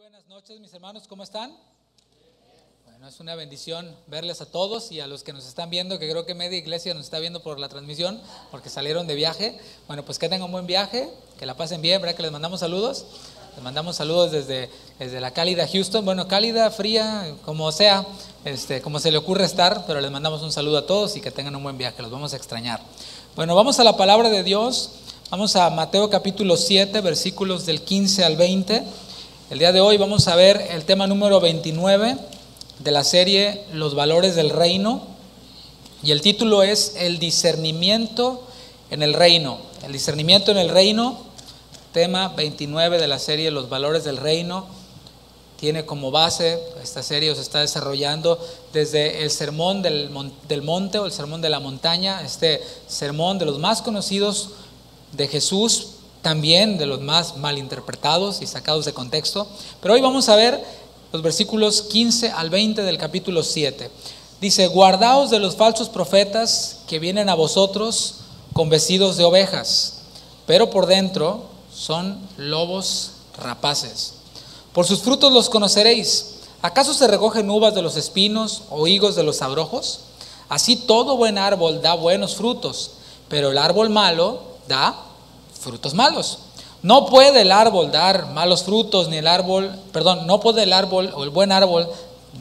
buenas noches, mis hermanos, ¿cómo están? Bueno, es una bendición verles a todos y a los que nos están viendo, que creo que media iglesia nos está viendo por la transmisión, porque salieron de viaje. Bueno, pues que tengan un buen viaje, que la pasen bien, ¿verdad? Que les mandamos saludos. Les mandamos saludos desde la cálida Houston, bueno, cálida, fría, como sea, como se le ocurre estar, pero les mandamos un saludo a todos y que tengan un buen viaje, los vamos a extrañar. Bueno, vamos a la palabra de Dios, vamos a Mateo capítulo 7, versículos del 15 al 20. El día de hoy vamos a ver el tema número 29 de la serie Los valores del reino, y el título es El discernimiento en el reino. El discernimiento en el reino, tema 29 de la serie Los valores del reino. Tiene como base, esta serie se está desarrollando desde el sermón del monte o el sermón de la montaña, este sermón de los más conocidos de Jesús, también de los más malinterpretados y sacados de contexto. Pero hoy vamos a ver los versículos 15 al 20 del capítulo 7. Dice: guardaos de los falsos profetas que vienen a vosotros con vestidos de ovejas, pero por dentro son lobos rapaces. Por sus frutos los conoceréis. ¿Acaso se recogen uvas de los espinos o higos de los abrojos? Así todo buen árbol da buenos frutos, pero el árbol malo da frutos malos. No puede el árbol dar malos frutos, no puede el árbol o el buen árbol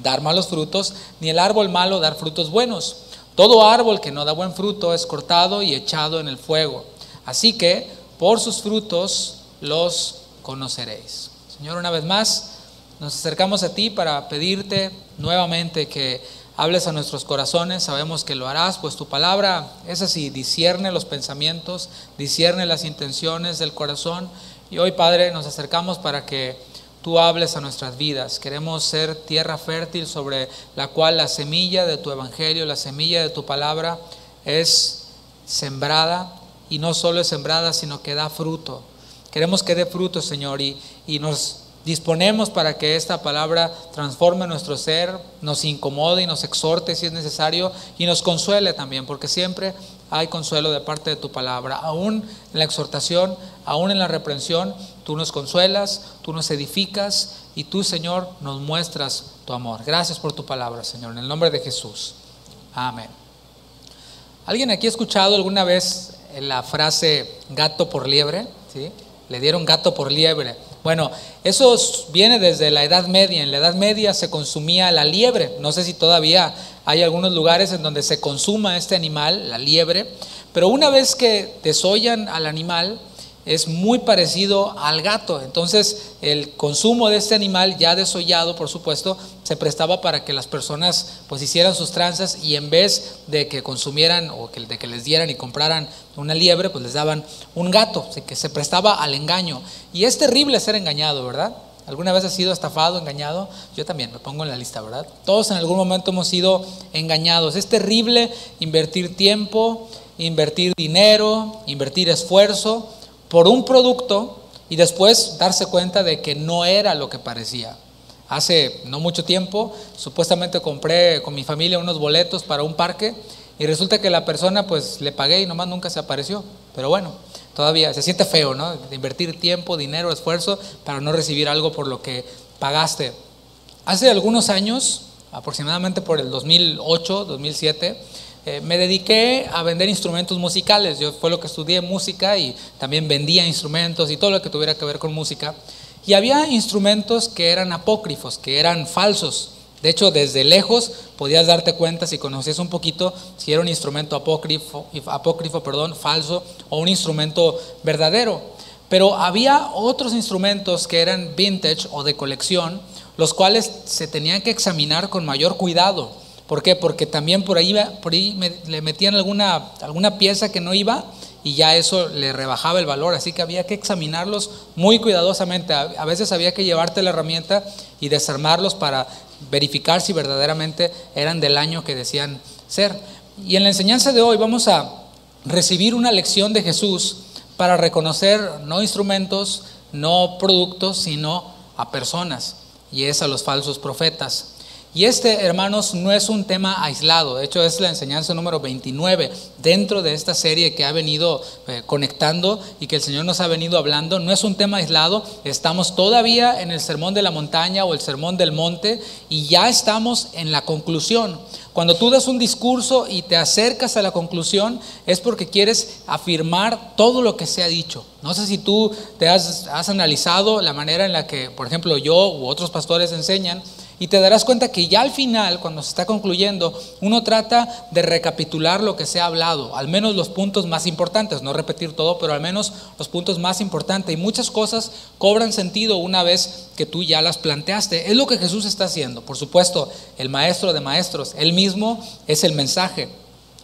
dar malos frutos, ni el árbol malo dar frutos buenos. Todo árbol que no da buen fruto es cortado y echado en el fuego. Así que por sus frutos los conoceréis. Señor, una vez más nos acercamos a ti para pedirte nuevamente que hables a nuestros corazones. Sabemos que lo harás, pues tu palabra es así, discierne los pensamientos, discierne las intenciones del corazón. Y hoy, Padre, nos acercamos para que tú hables a nuestras vidas. Queremos ser tierra fértil sobre la cual la semilla de tu evangelio, la semilla de tu palabra es sembrada, y no solo es sembrada, sino que da fruto. Queremos que dé fruto, Señor, y nos disponemos para que esta palabra transforme nuestro ser, nos incomode y nos exhorte si es necesario, y nos consuele también, porque siempre hay consuelo de parte de tu palabra. Aún en la exhortación, aún en la reprensión, tú nos consuelas, tú nos edificas, y tú, Señor, nos muestras tu amor. Gracias por tu palabra, Señor, en el nombre de Jesús. Amén. ¿Alguien aquí ha escuchado alguna vez la frase gato por liebre? ¿Sí? Le dieron gato por liebre. Bueno, eso viene desde la Edad Media. En la Edad Media se consumía la liebre. No sé si todavía hay algunos lugares en donde se consuma este animal, la liebre. Pero una vez que desollan al animal, es muy parecido al gato. Entonces el consumo de este animal ya desollado, por supuesto, se prestaba para que las personas pues hicieran sus tranzas, y en vez de que consumieran o de que les dieran y compraran una liebre, pues les daban un gato. Así que se prestaba al engaño. Y es terrible ser engañado, ¿verdad? ¿Alguna vez has sido estafado, engañado? Yo también me pongo en la lista, ¿verdad? Todos en algún momento hemos sido engañados. Es terrible invertir tiempo, invertir dinero, invertir esfuerzo por un producto y después darse cuenta de que no era lo que parecía. Hace no mucho tiempo supuestamente compré con mi familia unos boletos para un parque, y resulta que la persona pues le pagué y nomás nunca se apareció. Pero bueno, todavía se siente feo, ¿no? De invertir tiempo, dinero, esfuerzo para no recibir algo por lo que pagaste. Hace algunos años, aproximadamente por el 2008, 2007, me dediqué a vender instrumentos musicales. Yo fue lo que estudié, música, y también vendía instrumentos y todo lo que tuviera que ver con música. Y había instrumentos que eran apócrifos, que eran falsos. De hecho, desde lejos podías darte cuenta, si conocías un poquito, si era un instrumento apócrifo, falso, o un instrumento verdadero. Pero había otros instrumentos que eran vintage o de colección, los cuales se tenían que examinar con mayor cuidado. ¿Por qué? Porque también por ahí le metían alguna pieza que no iba, y ya eso le rebajaba el valor. Así que había que examinarlos muy cuidadosamente. A veces había que llevarte la herramienta y desarmarlos para verificar si verdaderamente eran del año que decían ser. Y en la enseñanza de hoy vamos a recibir una lección de Jesús para reconocer no instrumentos, no productos, sino a personas, y es a los falsos profetas. Y hermanos, no es un tema aislado. De hecho, es la enseñanza número 29 dentro de esta serie que ha venido conectando y que el Señor nos ha venido hablando. No es un tema aislado. Estamos todavía en el sermón de la montaña o el sermón del monte y ya estamos en la conclusión. Cuando tú das un discurso y te acercas a la conclusión, es porque quieres afirmar todo lo que se ha dicho. No sé si tú te has analizado la manera en la que, por ejemplo, yo u otros pastores enseñan, y te darás cuenta que ya al final, cuando se está concluyendo, uno trata de recapitular lo que se ha hablado, al menos los puntos más importantes, no repetir todo, pero al menos los puntos más importantes. Y muchas cosas cobran sentido una vez que tú ya las planteaste. Es lo que Jesús está haciendo. Por supuesto, el maestro de maestros, Él mismo es el mensaje,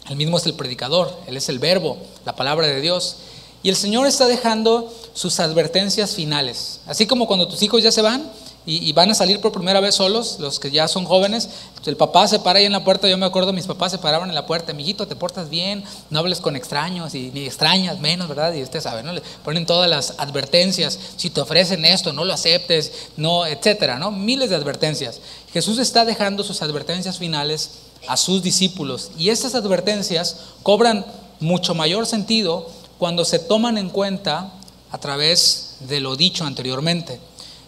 Él mismo es el predicador, Él es el verbo, la palabra de Dios. Y el Señor está dejando sus advertencias finales. Así como cuando tus hijos ya se van y van a salir por primera vez solos, los que ya son jóvenes, el papá se para ahí en la puerta. Yo me acuerdo, mis papás se paraban en la puerta: mijito, te portas bien, no hables con extraños y ni extrañas menos, ¿verdad? Y usted sabe, ¿no? Le ponen todas las advertencias: si te ofrecen esto, no lo aceptes, no, etcétera, ¿no? Miles de advertencias. Jesús está dejando sus advertencias finales a sus discípulos, y estas advertencias cobran mucho mayor sentido cuando se toman en cuenta a través de lo dicho anteriormente.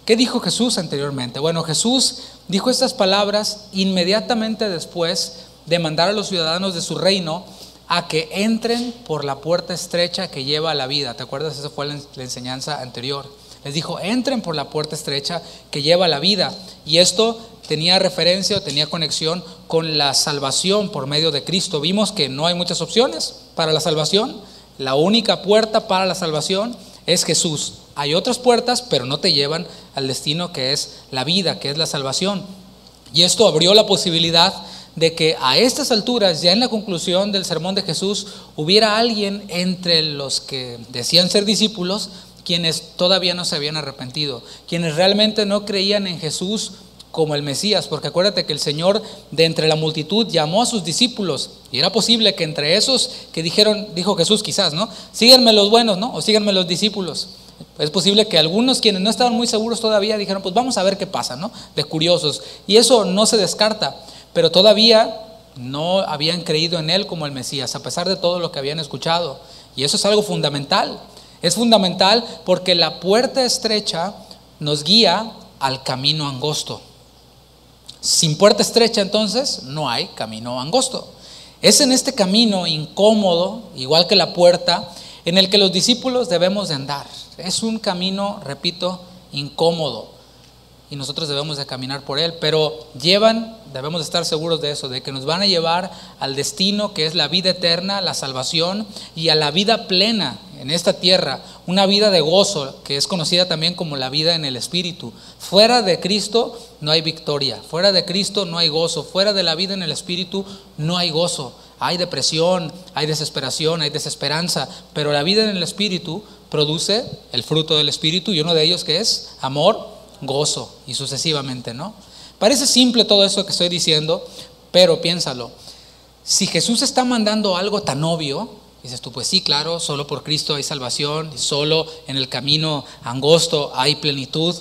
¿Qué dijo Jesús anteriormente? Bueno, Jesús dijo estas palabras inmediatamente después de mandar a los ciudadanos de su reino a que entren por la puerta estrecha que lleva a la vida. ¿Te acuerdas? Esa fue la enseñanza anterior. Les dijo: entren por la puerta estrecha que lleva a la vida. Y esto tenía referencia o tenía conexión con la salvación por medio de Cristo. Vimos que no hay muchas opciones para la salvación. La única puerta para la salvación es Jesús. Hay otras puertas, pero no te llevan al destino que es la vida, que es la salvación. Y esto abrió la posibilidad de que a estas alturas, ya en la conclusión del sermón de Jesús, hubiera alguien entre los que decían ser discípulos, quienes todavía no se habían arrepentido, quienes realmente no creían en Jesús como el Mesías. Porque acuérdate que el Señor, de entre la multitud, llamó a sus discípulos, y era posible que entre esos que dijo Jesús quizás, ¿no? Síganme los buenos, ¿no? O síganme los discípulos. Es posible que algunos, quienes no estaban muy seguros todavía, dijeron: pues vamos a ver qué pasa, ¿no? De curiosos. Y eso no se descarta, pero todavía no habían creído en Él como el Mesías, a pesar de todo lo que habían escuchado. Y eso es algo fundamental. Es fundamental porque la puerta estrecha nos guía al camino angosto. Sin puerta estrecha, entonces, no hay camino angosto. Es en este camino incómodo, igual que la puerta, en el que los discípulos debemos de andar. Es un camino, repito, incómodo, y nosotros debemos de caminar por él, pero debemos de estar seguros de eso, de que nos van a llevar al destino que es la vida eterna, la salvación, y a la vida plena en esta tierra, una vida de gozo que es conocida también como la vida en el Espíritu. Fuera de Cristo no hay victoria, fuera de Cristo no hay gozo, fuera de la vida en el Espíritu no hay gozo. Hay depresión, hay desesperación, hay desesperanza, pero la vida en el Espíritu produce el fruto del Espíritu, y uno de ellos que es amor, gozo, y sucesivamente, ¿no? Parece simple todo eso que estoy diciendo, pero piénsalo. Si Jesús está mandando algo tan obvio, dices tú: pues sí, claro, solo por Cristo hay salvación, y solo en el camino angosto hay plenitud.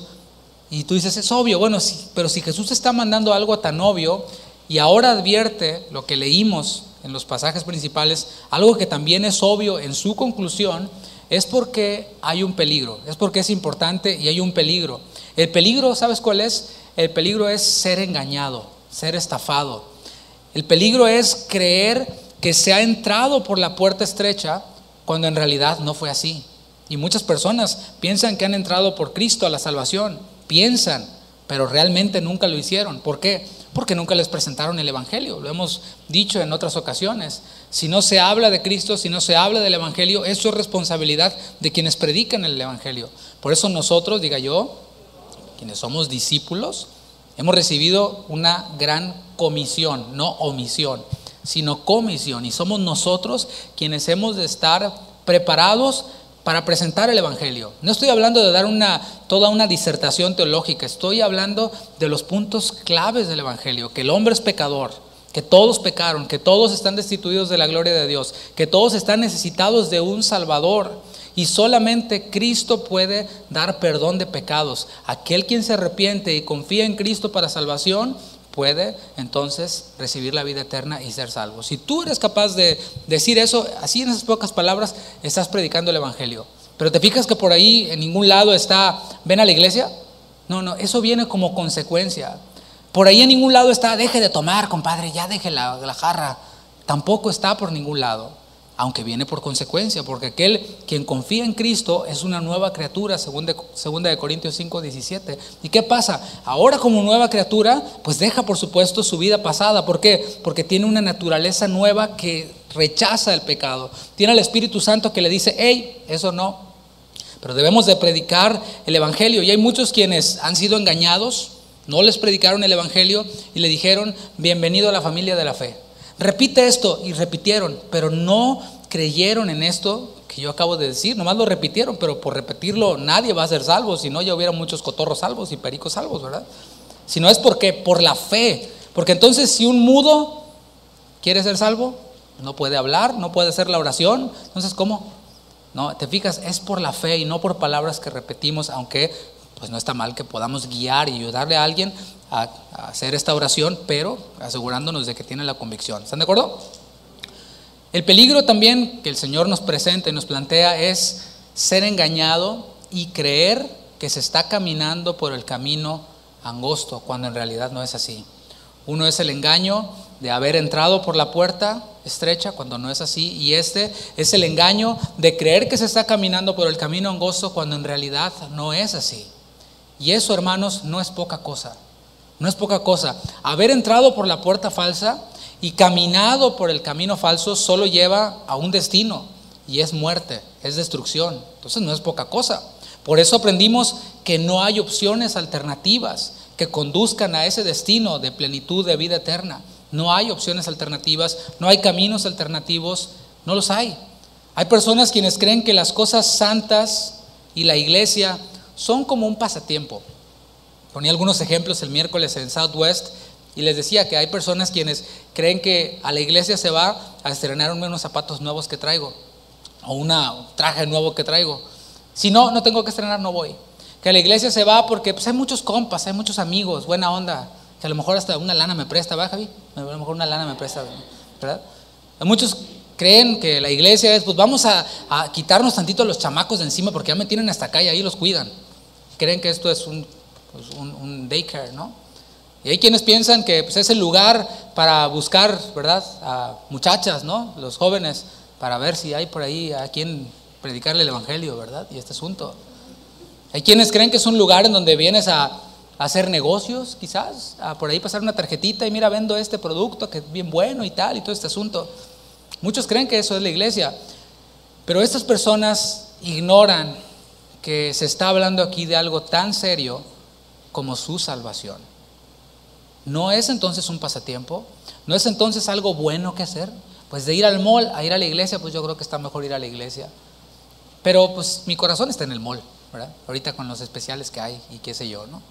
Y tú dices: es obvio. Bueno, sí, pero si Jesús está mandando algo tan obvio, y ahora advierte lo que leímos en los pasajes principales, algo que también es obvio en su conclusión, es porque hay un peligro, es porque es importante y hay un peligro. El peligro, ¿sabes cuál es? El peligro es ser engañado, ser estafado. El peligro es creer que se ha entrado por la puerta estrecha cuando en realidad no fue así. Y muchas personas piensan que han entrado por Cristo a la salvación, piensan, pero realmente nunca lo hicieron. ¿Por qué? Porque nunca les presentaron el Evangelio. Lo hemos dicho en otras ocasiones. Si no se habla de Cristo, si no se habla del Evangelio, eso es responsabilidad de quienes predican el Evangelio. Por eso nosotros, diga yo, quienes somos discípulos, hemos recibido una gran comisión, no omisión, sino comisión. Y somos nosotros quienes hemos de estar preparados para presentar el Evangelio. No estoy hablando de dar toda una disertación teológica, estoy hablando de los puntos claves del Evangelio: que el hombre es pecador, que todos pecaron, que todos están destituidos de la gloria de Dios, que todos están necesitados de un Salvador, y solamente Cristo puede dar perdón de pecados. Aquel quien se arrepiente y confía en Cristo para salvación puede entonces recibir la vida eterna y ser salvo. Si tú eres capaz de decir eso, así en esas pocas palabras, estás predicando el evangelio. Pero te fijas que por ahí en ningún lado está, ven a la iglesia. No, eso viene como consecuencia. Por ahí en ningún lado está, deje de tomar, compadre, ya deje la jarra. Tampoco está por ningún lado, aunque viene por consecuencia, porque aquel quien confía en Cristo es una nueva criatura, segunda de Corintios 5:17. ¿Y qué pasa? Ahora como nueva criatura, pues deja por supuesto su vida pasada. ¿Por qué? Porque tiene una naturaleza nueva que rechaza el pecado. Tiene al Espíritu Santo que le dice, hey, eso no. Pero debemos de predicar el evangelio, y hay muchos quienes han sido engañados, no les predicaron el evangelio y le dijeron, bienvenido a la familia de la fe. Repite esto, y repitieron, pero no creyeron en esto que yo acabo de decir, nomás lo repitieron, pero por repetirlo nadie va a ser salvo, si no ya hubiera muchos cotorros salvos y pericos salvos, ¿verdad? Si no es porque por la fe, porque entonces si un mudo quiere ser salvo, no puede hablar, no puede hacer la oración, entonces ¿cómo? No, te fijas, es por la fe y no por palabras que repetimos, aunque pues no está mal que podamos guiar y ayudarle a alguien a hacer esta oración, pero asegurándonos de que tiene la convicción. ¿Están de acuerdo? El peligro también que el Señor nos presenta y nos plantea es ser engañado y creer que se está caminando por el camino angosto, cuando en realidad no es así. Uno es el engaño de haber entrado por la puerta estrecha cuando no es así, y este es el engaño de creer que se está caminando por el camino angosto cuando en realidad no es así. Y eso, hermanos, no es poca cosa. No es poca cosa. Haber entrado por la puerta falsa y caminado por el camino falso solo lleva a un destino, y es muerte, es destrucción. Entonces no es poca cosa. Por eso aprendimos que no hay opciones alternativas que conduzcan a ese destino de plenitud de vida eterna. No hay opciones alternativas, no hay caminos alternativos, no los hay. Hay personas quienes creen que las cosas santas y la iglesia son como un pasatiempo. Ponía algunos ejemplos el miércoles en Southwest y les decía que hay personas quienes creen que a la iglesia se va a estrenar unos zapatos nuevos que traigo o un traje nuevo que traigo. Si no, no tengo que estrenar, no voy. Que a la iglesia se va porque pues, hay muchos compas, hay muchos amigos, buena onda, que a lo mejor hasta una lana me presta, ¿va, Javi? A lo mejor una lana me presta, ¿verdad? Muchos creen que la iglesia es, pues vamos a quitarnos tantito los chamacos de encima porque ya me tienen hasta acá y ahí los cuidan. Creen que esto es un daycare, ¿no? Y hay quienes piensan que pues, es el lugar para buscar, ¿verdad? A muchachas, ¿no? Los jóvenes, para ver si hay por ahí a quien predicarle el evangelio, ¿verdad? Y este asunto. Hay quienes creen que es un lugar en donde vienes a hacer negocios, quizás, a por ahí pasar una tarjetita y mira, vendo este producto que es bien bueno y tal, y todo este asunto. Muchos creen que eso es la iglesia, pero estas personas ignoran que se está hablando aquí de algo tan serio como su salvación. ¿No es entonces un pasatiempo? ¿No es entonces algo bueno que hacer? Pues de ir al mall a ir a la iglesia, pues yo creo que está mejor ir a la iglesia. Pero pues mi corazón está en el mall, ¿verdad? Ahorita con los especiales que hay y qué sé yo, ¿no?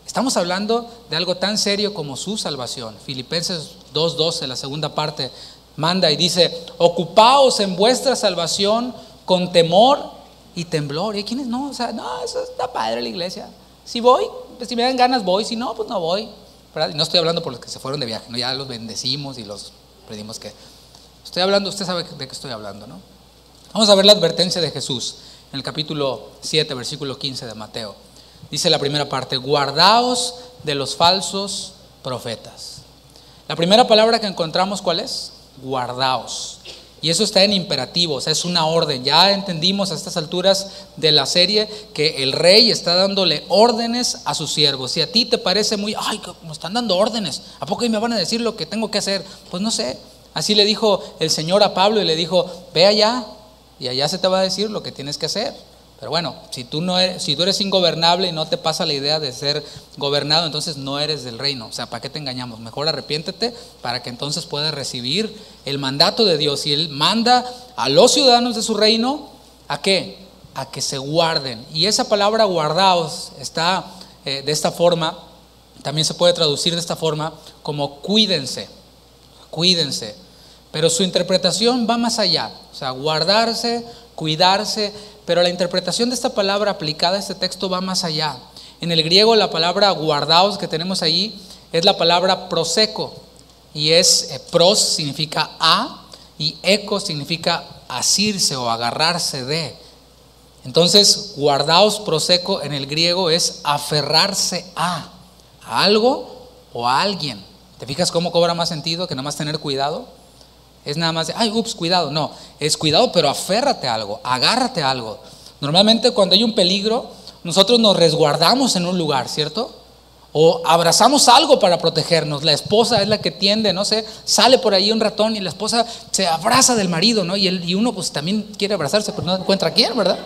Estamos hablando de algo tan serio como su salvación. Filipenses 2:12, la segunda parte, manda y dice, ocupaos en vuestra salvación con temor y temblor. ¿Y hay quienes no? O sea, no, eso está padre la iglesia. Si voy, pues si me dan ganas voy, si no, pues no voy, ¿verdad? Y no estoy hablando por los que se fueron de viaje, ¿no? Ya los bendecimos y los pedimos que... Estoy hablando, usted sabe de qué estoy hablando, ¿no? Vamos a ver la advertencia de Jesús en el capítulo 7, versículo 15 de Mateo. Dice la primera parte, guardaos de los falsos profetas. La primera palabra que encontramos, ¿cuál es? Guardaos. Y eso está en imperativo, o sea, es una orden. Ya entendimos a estas alturas de la serie que el rey está dándole órdenes a sus siervos. Si a ti te parece muy, ay, me están dando órdenes, ¿a poco me van a decir lo que tengo que hacer? Pues no sé. Así le dijo el Señor a Pablo y le dijo, ve allá y allá se te va a decir lo que tienes que hacer. Pero bueno, si tú eres ingobernable y no te pasa la idea de ser gobernado, entonces no eres del reino. O sea, ¿para qué te engañamos? Mejor arrepiéntete para que entonces puedas recibir el mandato de Dios. Y Él manda a los ciudadanos de su reino, ¿a qué? A que se guarden. Y esa palabra guardaos está de esta forma, también se puede traducir de esta forma como cuídense, cuídense. Pero su interpretación va más allá. O sea, guardarse, cuidarse. Pero la interpretación de esta palabra aplicada a este texto va más allá. En el griego la palabra guardaos que tenemos ahí es la palabra proseco. Y pros significa a y eco significa asirse o agarrarse de. Entonces, guardaos proseco en el griego es aferrarse a algo o a alguien. ¿Te fijas cómo cobra más sentido que nada más tener cuidado? Es nada más de, cuidado. No, es cuidado, pero aférrate a algo, agárrate a algo. Normalmente cuando hay un peligro, nosotros nos resguardamos en un lugar, ¿cierto? O abrazamos algo para protegernos. La esposa es la que tiende, no sé, sale por ahí un ratón y la esposa se abraza del marido, ¿no? Y uno pues también quiere abrazarse, pero no encuentra a quién, ¿verdad?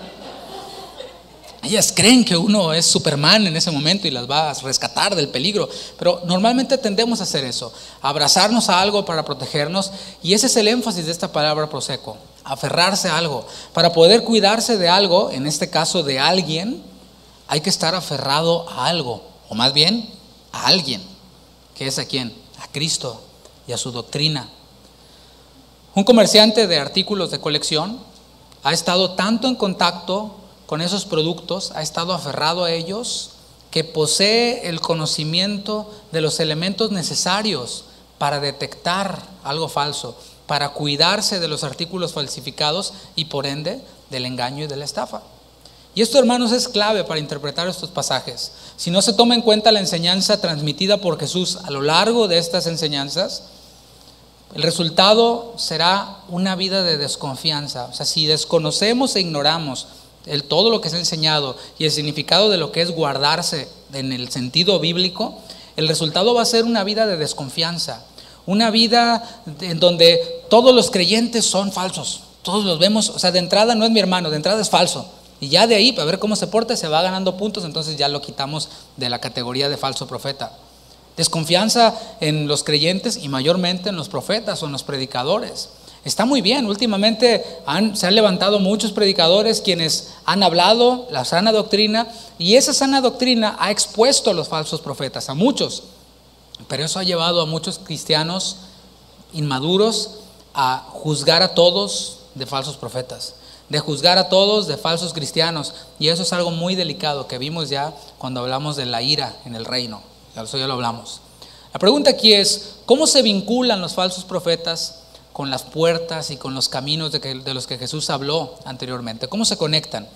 Ellas creen que uno es Superman en ese momento y las va a rescatar del peligro, pero normalmente tendemos a hacer eso, abrazarnos a algo para protegernos, y ese es el énfasis de esta palabra proseco, aferrarse a algo. Para poder cuidarse de algo, en este caso de alguien, hay que estar aferrado a algo, o más bien a alguien. ¿Qué es a quién? A Cristo y a su doctrina. Un comerciante de artículos de colección ha estado tanto en contacto con esos productos, ha estado aferrado a ellos, que posee el conocimiento de los elementos necesarios para detectar algo falso, para cuidarse de los artículos falsificados y por ende del engaño y de la estafa. Y esto, hermanos, es clave para interpretar estos pasajes. Si no se toma en cuenta la enseñanza transmitida por Jesús a lo largo de estas enseñanzas, el resultado será una vida de desconfianza. O sea, si desconocemos e ignoramos todo lo que se ha enseñado y el significado de lo que es guardarse en el sentido bíblico, el resultado va a ser una vida de desconfianza, una vida en donde todos los creyentes son falsos, todos los vemos, o sea, de entrada no es mi hermano, de entrada es falso, y ya de ahí, para ver cómo se porta, se va ganando puntos, entonces ya lo quitamos de la categoría de falso profeta. Desconfianza en los creyentes y mayormente en los profetas o en los predicadores. Está muy bien, últimamente se han levantado muchos predicadores quienes han hablado la sana doctrina, y esa sana doctrina ha expuesto a los falsos profetas, a muchos, pero eso ha llevado a muchos cristianos inmaduros a juzgar a todos de falsos profetas, de juzgar a todos de falsos cristianos, y eso es algo muy delicado que vimos ya cuando hablamos de la ira en el reino, eso ya lo hablamos. La pregunta aquí es, ¿cómo se vinculan los falsos profetas con las puertas y con los caminos de los que Jesús habló anteriormente? ¿Cómo se conectan?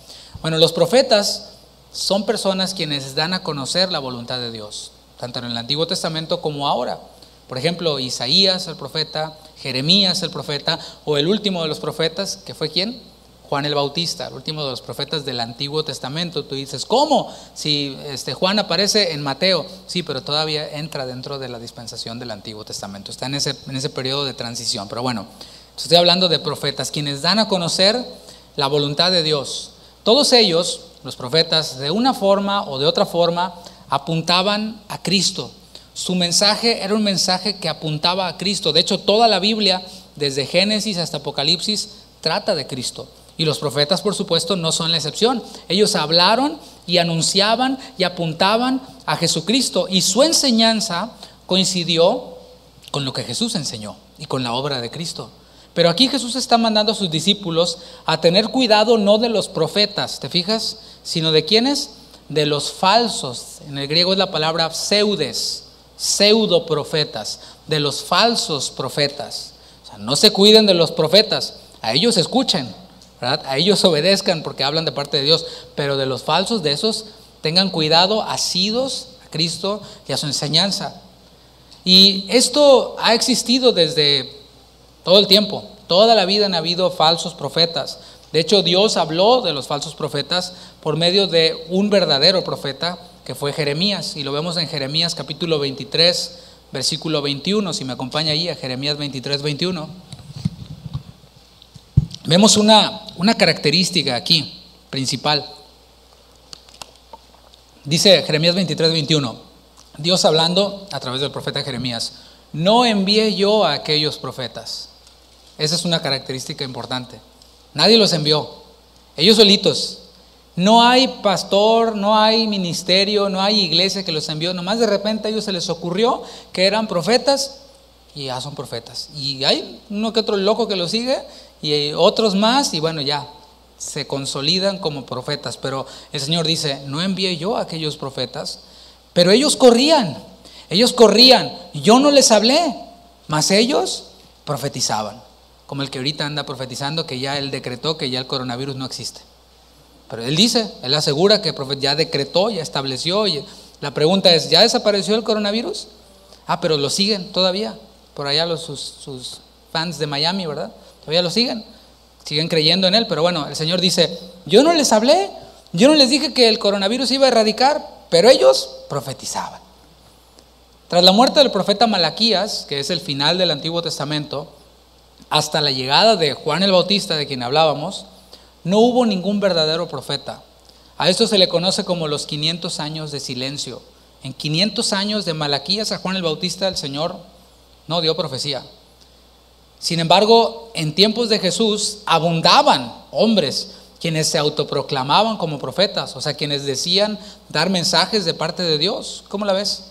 Bueno, los profetas son personas quienes dan a conocer la voluntad de Dios, tanto en el Antiguo Testamento como ahora. Por ejemplo, Isaías el profeta, Jeremías el profeta, o el último de los profetas, que fue ¿quién? Juan el Bautista, el último de los profetas del Antiguo Testamento. Tú dices, ¿cómo? Si Juan aparece en Mateo, sí, pero todavía entra dentro de la dispensación del Antiguo Testamento, está en ese periodo de transición. Pero bueno, estoy hablando de profetas, quienes dan a conocer la voluntad de Dios. Todos ellos, los profetas, de una forma o de otra forma, apuntaban a Cristo. Su mensaje era un mensaje que apuntaba a Cristo. De hecho, toda la Biblia, desde Génesis hasta Apocalipsis, trata de Cristo. Y los profetas, por supuesto, no son la excepción. Ellos hablaron y anunciaban y apuntaban a Jesucristo, y su enseñanza coincidió con lo que Jesús enseñó y con la obra de Cristo. Pero aquí Jesús está mandando a sus discípulos a tener cuidado no de los profetas, ¿te fijas? Sino de ¿quiénes? De los falsos. En el griego es la palabra pseudes, pseudo profetas, de los falsos profetas. O sea, no se cuiden de los profetas, a ellos escuchen, ¿verdad? A ellos obedezcan porque hablan de parte de Dios, pero de los falsos, de esos, tengan cuidado, asidos a Cristo y a su enseñanza. Y esto ha existido desde todo el tiempo, toda la vida han habido falsos profetas. De hecho, Dios habló de los falsos profetas por medio de un verdadero profeta que fue Jeremías, y lo vemos en Jeremías capítulo 23, versículo 21, si me acompaña ahí a Jeremías 23, 21. Vemos una característica aquí, principal. Dice Jeremías 23, 21, Dios hablando a través del profeta Jeremías, no envié yo a aquellos profetas. Esa es una característica importante. Nadie los envió, ellos solitos. No hay pastor, no hay ministerio, no hay iglesia que los envió. Nomás de repente a ellos se les ocurrió que eran profetas y ya son profetas. Y hay uno que otro loco que los sigue y otros más, y bueno, ya se consolidan como profetas. Pero el Señor dice, no envié yo a aquellos profetas, pero ellos corrían. Ellos corrían, yo no les hablé, mas ellos profetizaban. Como el que ahorita anda profetizando que ya él decretó que ya el coronavirus no existe. Pero él dice, él asegura que ya decretó, ya estableció. La pregunta es, ¿ya desapareció el coronavirus? Pero lo siguen todavía. Por allá sus fans de Miami, ¿verdad? Todavía lo siguen creyendo en él. Pero bueno, el Señor dice, yo no les hablé, yo no les dije que el coronavirus iba a erradicar, pero ellos profetizaban. Tras la muerte del profeta Malaquías, que es el final del Antiguo Testamento, hasta la llegada de Juan el Bautista, de quien hablábamos, no hubo ningún verdadero profeta. A esto se le conoce como los 500 años de silencio. En 500 años de Malaquías a Juan el Bautista, el Señor no dio profecía. Sin embargo, en tiempos de Jesús abundaban hombres quienes se autoproclamaban como profetas, o sea, quienes decían dar mensajes de parte de Dios. ¿Cómo la ves?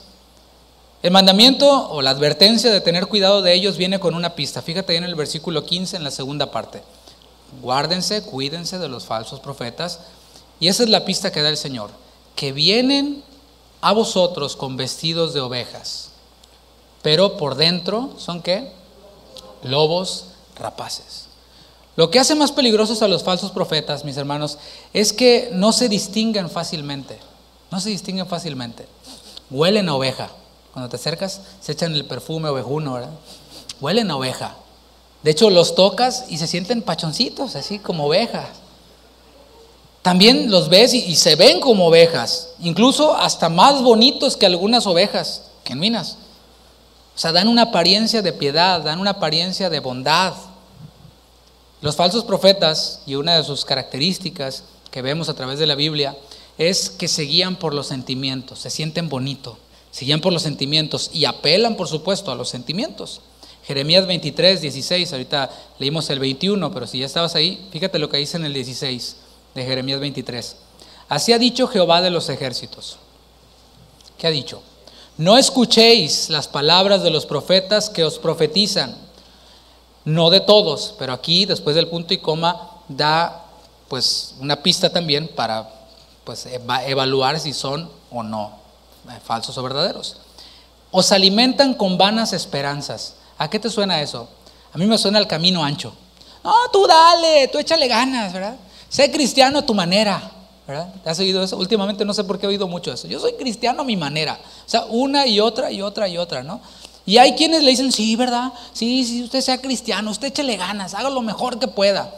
El mandamiento o la advertencia de tener cuidado de ellos viene con una pista. Fíjate ahí en el versículo 15, en la segunda parte. Guárdense, cuídense de los falsos profetas. Y esa es la pista que da el Señor. Que vienen a vosotros con vestidos de ovejas, pero por dentro son ¿qué? Lobos rapaces. Lo que hace más peligrosos a los falsos profetas, mis hermanos, es que no se distinguen fácilmente. No se distinguen fácilmente. Huelen a oveja. Cuando te acercas, se echan el perfume ovejuno, ¿verdad? Huelen a oveja. De hecho, los tocas y se sienten pachoncitos, así como ovejas. También los ves y se ven como ovejas, incluso hasta más bonitos que algunas ovejas genuinas. O sea, dan una apariencia de piedad, dan una apariencia de bondad. Los falsos profetas, y una de sus características que vemos a través de la Biblia, es que se guían por los sentimientos, se sienten bonito, se guían por los sentimientos y apelan, por supuesto, a los sentimientos. Jeremías 23, 16, ahorita leímos el 21, pero si ya estabas ahí, fíjate lo que dice en el 16 de Jeremías 23. Así ha dicho Jehová de los ejércitos. ¿Qué ha dicho? No escuchéis las palabras de los profetas que os profetizan, no de todos, pero aquí después del punto y coma da pues una pista también para pues evaluar si son o no falsos o verdaderos. Os alimentan con vanas esperanzas. ¿A qué te suena eso? A mí me suena al camino ancho. No, tú dale, tú échale ganas, ¿verdad? Sé cristiano a tu manera, ¿verdad? ¿Te has oído eso? Últimamente no sé por qué he oído mucho eso. Yo soy cristiano a mi manera. O sea, una y otra y otra y otra, ¿no? Y hay quienes le dicen, sí, ¿verdad? Sí, usted sea cristiano, usted échele ganas, haga lo mejor que pueda.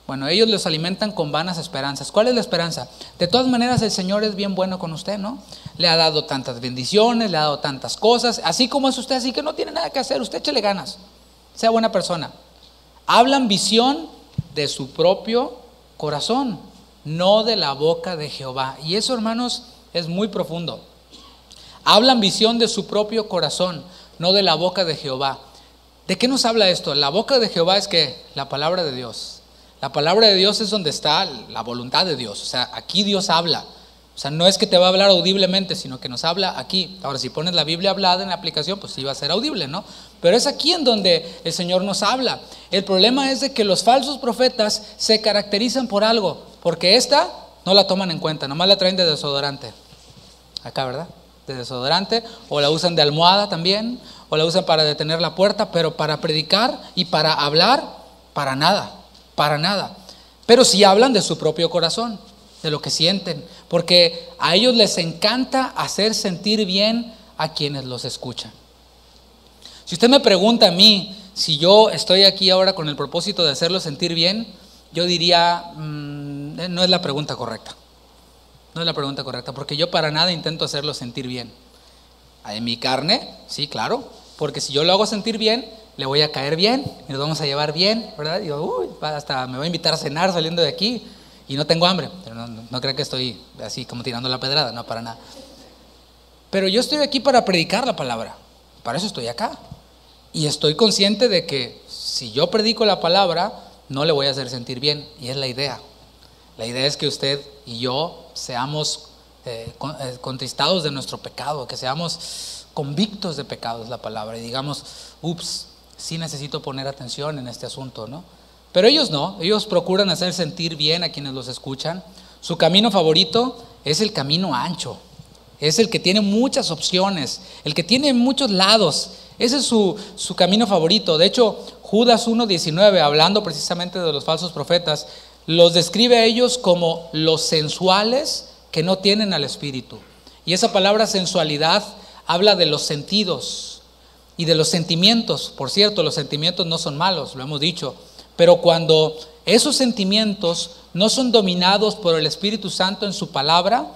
Bueno, ellos los alimentan con vanas esperanzas. ¿Cuál es la esperanza? De todas maneras, el Señor es bien bueno con usted, ¿no? Le ha dado tantas bendiciones, le ha dado tantas cosas. Así como es usted, así que no tiene nada que hacer. Usted échele ganas, sea buena persona. Hablan visión de su propio corazón, no de la boca de Jehová. Y eso, hermanos, es muy profundo. Hablan visión de su propio corazón, no de la boca de Jehová. ¿De qué nos habla esto? La boca de Jehová es que la palabra de Dios. La palabra de Dios es donde está la voluntad de Dios. O sea, aquí Dios habla. O sea, no es que te va a hablar audiblemente, sino que nos habla aquí. Ahora, si pones la Biblia hablada en la aplicación, pues sí va a ser audible, ¿no? Pero es aquí en donde el Señor nos habla. El problema es de que los falsos profetas se caracterizan por algo, porque esta no la toman en cuenta, nomás la traen de desodorante. Acá, ¿verdad? De desodorante, o la usan de almohada también, o la usan para detener la puerta, pero para predicar y para hablar, para nada. Para nada. Pero sí hablan de su propio corazón, de lo que sienten, porque a ellos les encanta hacer sentir bien a quienes los escuchan. Si usted me pregunta a mí si yo estoy aquí ahora con el propósito de hacerlo sentir bien, yo diría, no es la pregunta correcta. No es la pregunta correcta, porque yo para nada intento hacerlo sentir bien. En mi carne, sí, claro, porque si yo lo hago sentir bien, le voy a caer bien y nos vamos a llevar bien, ¿verdad? Digo, hasta me voy a invitar a cenar saliendo de aquí y no tengo hambre. Pero no crean que estoy así como tirando la pedrada, no, para nada. Pero yo estoy aquí para predicar la palabra, para eso estoy acá. Y estoy consciente de que si yo predico la palabra, no le voy a hacer sentir bien, y es la idea. La idea es que usted y yo seamos contristados de nuestro pecado, que seamos convictos de pecado, es la palabra, y digamos, ups, sí necesito poner atención en este asunto, ¿no? Pero ellos no, ellos procuran hacer sentir bien a quienes los escuchan. Su camino favorito es el camino ancho, Es el que tiene muchas opciones, el que tiene muchos lados. Ese es su camino favorito. De hecho, Judas 1:19, hablando precisamente de los falsos profetas, los describe a ellos como los sensuales que no tienen al Espíritu. Y esa palabra sensualidad habla de los sentidos y de los sentimientos. Por cierto, los sentimientos no son malos, lo hemos dicho. Pero cuando esos sentimientos no son dominados por el Espíritu Santo en su palabra,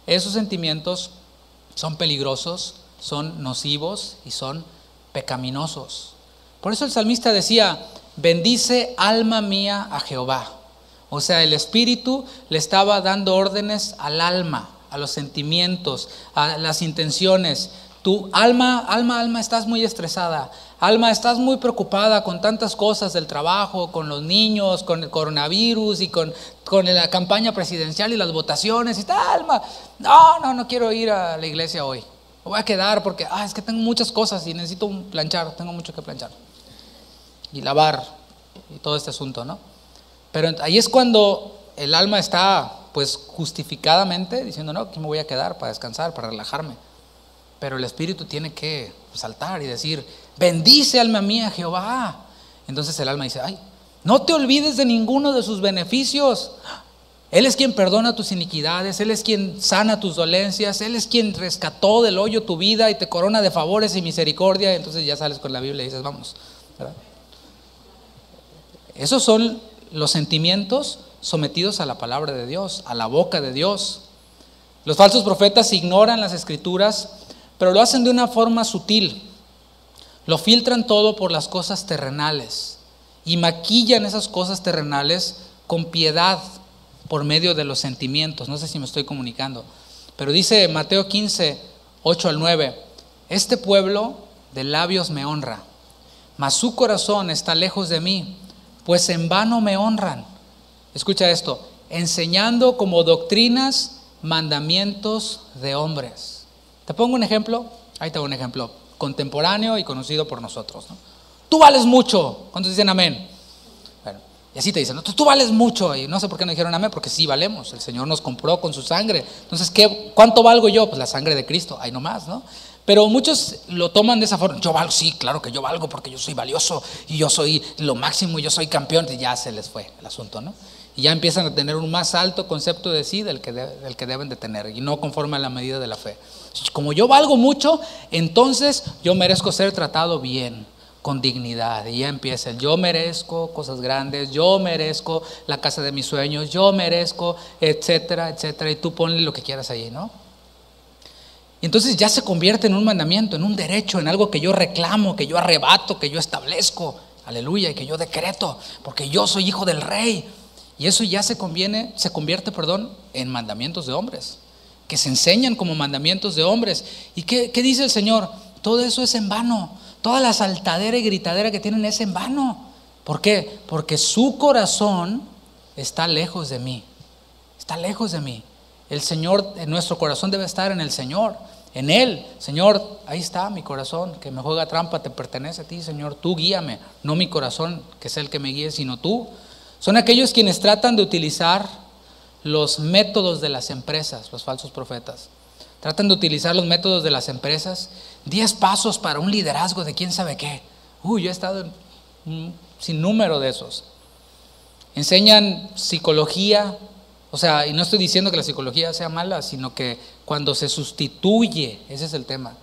esos sentimientos son peligrosos, son nocivos y son pecaminosos. Por eso el salmista decía: bendice alma mía a Jehová. O sea, el Espíritu le estaba dando órdenes al alma, a los sentimientos, a las intenciones. Tu alma, estás muy estresada. Alma, estás muy preocupada con tantas cosas del trabajo, con los niños, con el coronavirus y con la campaña presidencial y las votaciones. Y tal, alma, no quiero ir a la iglesia hoy. Me voy a quedar porque es que tengo muchas cosas y necesito planchar, tengo mucho que planchar. Y lavar y todo este asunto, ¿no? Pero ahí es cuando el alma está, pues, justificadamente diciendo: no, aquí me voy a quedar para descansar, para relajarme. Pero el Espíritu tiene que saltar y decir: bendice alma mía Jehová. Entonces el alma dice: no te olvides de ninguno de sus beneficios. Él es quien perdona tus iniquidades, Él es quien sana tus dolencias, Él es quien rescató del hoyo tu vida y te corona de favores y misericordia. Entonces ya sales con la Biblia y dices: vamos, ¿verdad? Esos son los sentimientos sometidos a la palabra de Dios, a la boca de Dios. Los falsos profetas ignoran las Escrituras, pero lo hacen de una forma sutil. Lo filtran todo por las cosas terrenales y maquillan esas cosas terrenales con piedad por medio de los sentimientos. No sé si me estoy comunicando, pero dice Mateo 15, 8 al 9: este pueblo de labios me honra, mas su corazón está lejos de mí, pues en vano me honran. Escucha esto: enseñando como doctrinas mandamientos de hombres. ¿Te pongo un ejemplo? Ahí te pongo un ejemplo contemporáneo y conocido por nosotros, ¿no? Tú vales mucho. ¿Cuántos dicen amén? Bueno, y así te dicen: no, tú vales mucho. Y no sé por qué no dijeron amén, porque sí valemos. El Señor nos compró con su sangre. Entonces, ¿cuánto valgo yo? Pues la sangre de Cristo, ahí nomás, ¿no? Pero muchos lo toman de esa forma: yo valgo, sí, claro que yo valgo porque yo soy valioso y yo soy lo máximo y yo soy campeón. Y ya se les fue el asunto, ¿no? Y ya empiezan a tener un más alto concepto de sí del que deben de tener, y no conforme a la medida de la fe. Como yo valgo mucho, entonces yo merezco ser tratado bien, con dignidad. Y ya empieza el: yo merezco cosas grandes, yo merezco la casa de mis sueños, yo merezco, etcétera, etcétera. Y tú ponle lo que quieras ahí, ¿no? Y entonces ya se convierte en un mandamiento, en un derecho, en algo que yo reclamo, que yo arrebato, que yo establezco, aleluya, y que yo decreto, porque yo soy hijo del rey. Y eso ya se convierte en mandamientos de hombres, que se enseñan como mandamientos de hombres. ¿Y qué dice el Señor? Todo eso es en vano. Toda la saltadera y gritadera que tienen es en vano. ¿Por qué? Porque su corazón está lejos de mí. Está lejos de mí. El Señor, nuestro corazón debe estar en el Señor, en Él. Señor, ahí está mi corazón, que me juega trampa, te pertenece a ti, Señor. Tú guíame, no mi corazón, que es el que me guíe, sino tú. Son aquellos quienes tratan de utilizar los métodos de las empresas, los falsos profetas. Tratan de utilizar los métodos de las empresas. 10 pasos para un liderazgo de quién sabe qué. Yo he estado en un sinnúmero de esos. Enseñan psicología. O sea, y no estoy diciendo que la psicología sea mala, sino que cuando se sustituye, ese es el tema,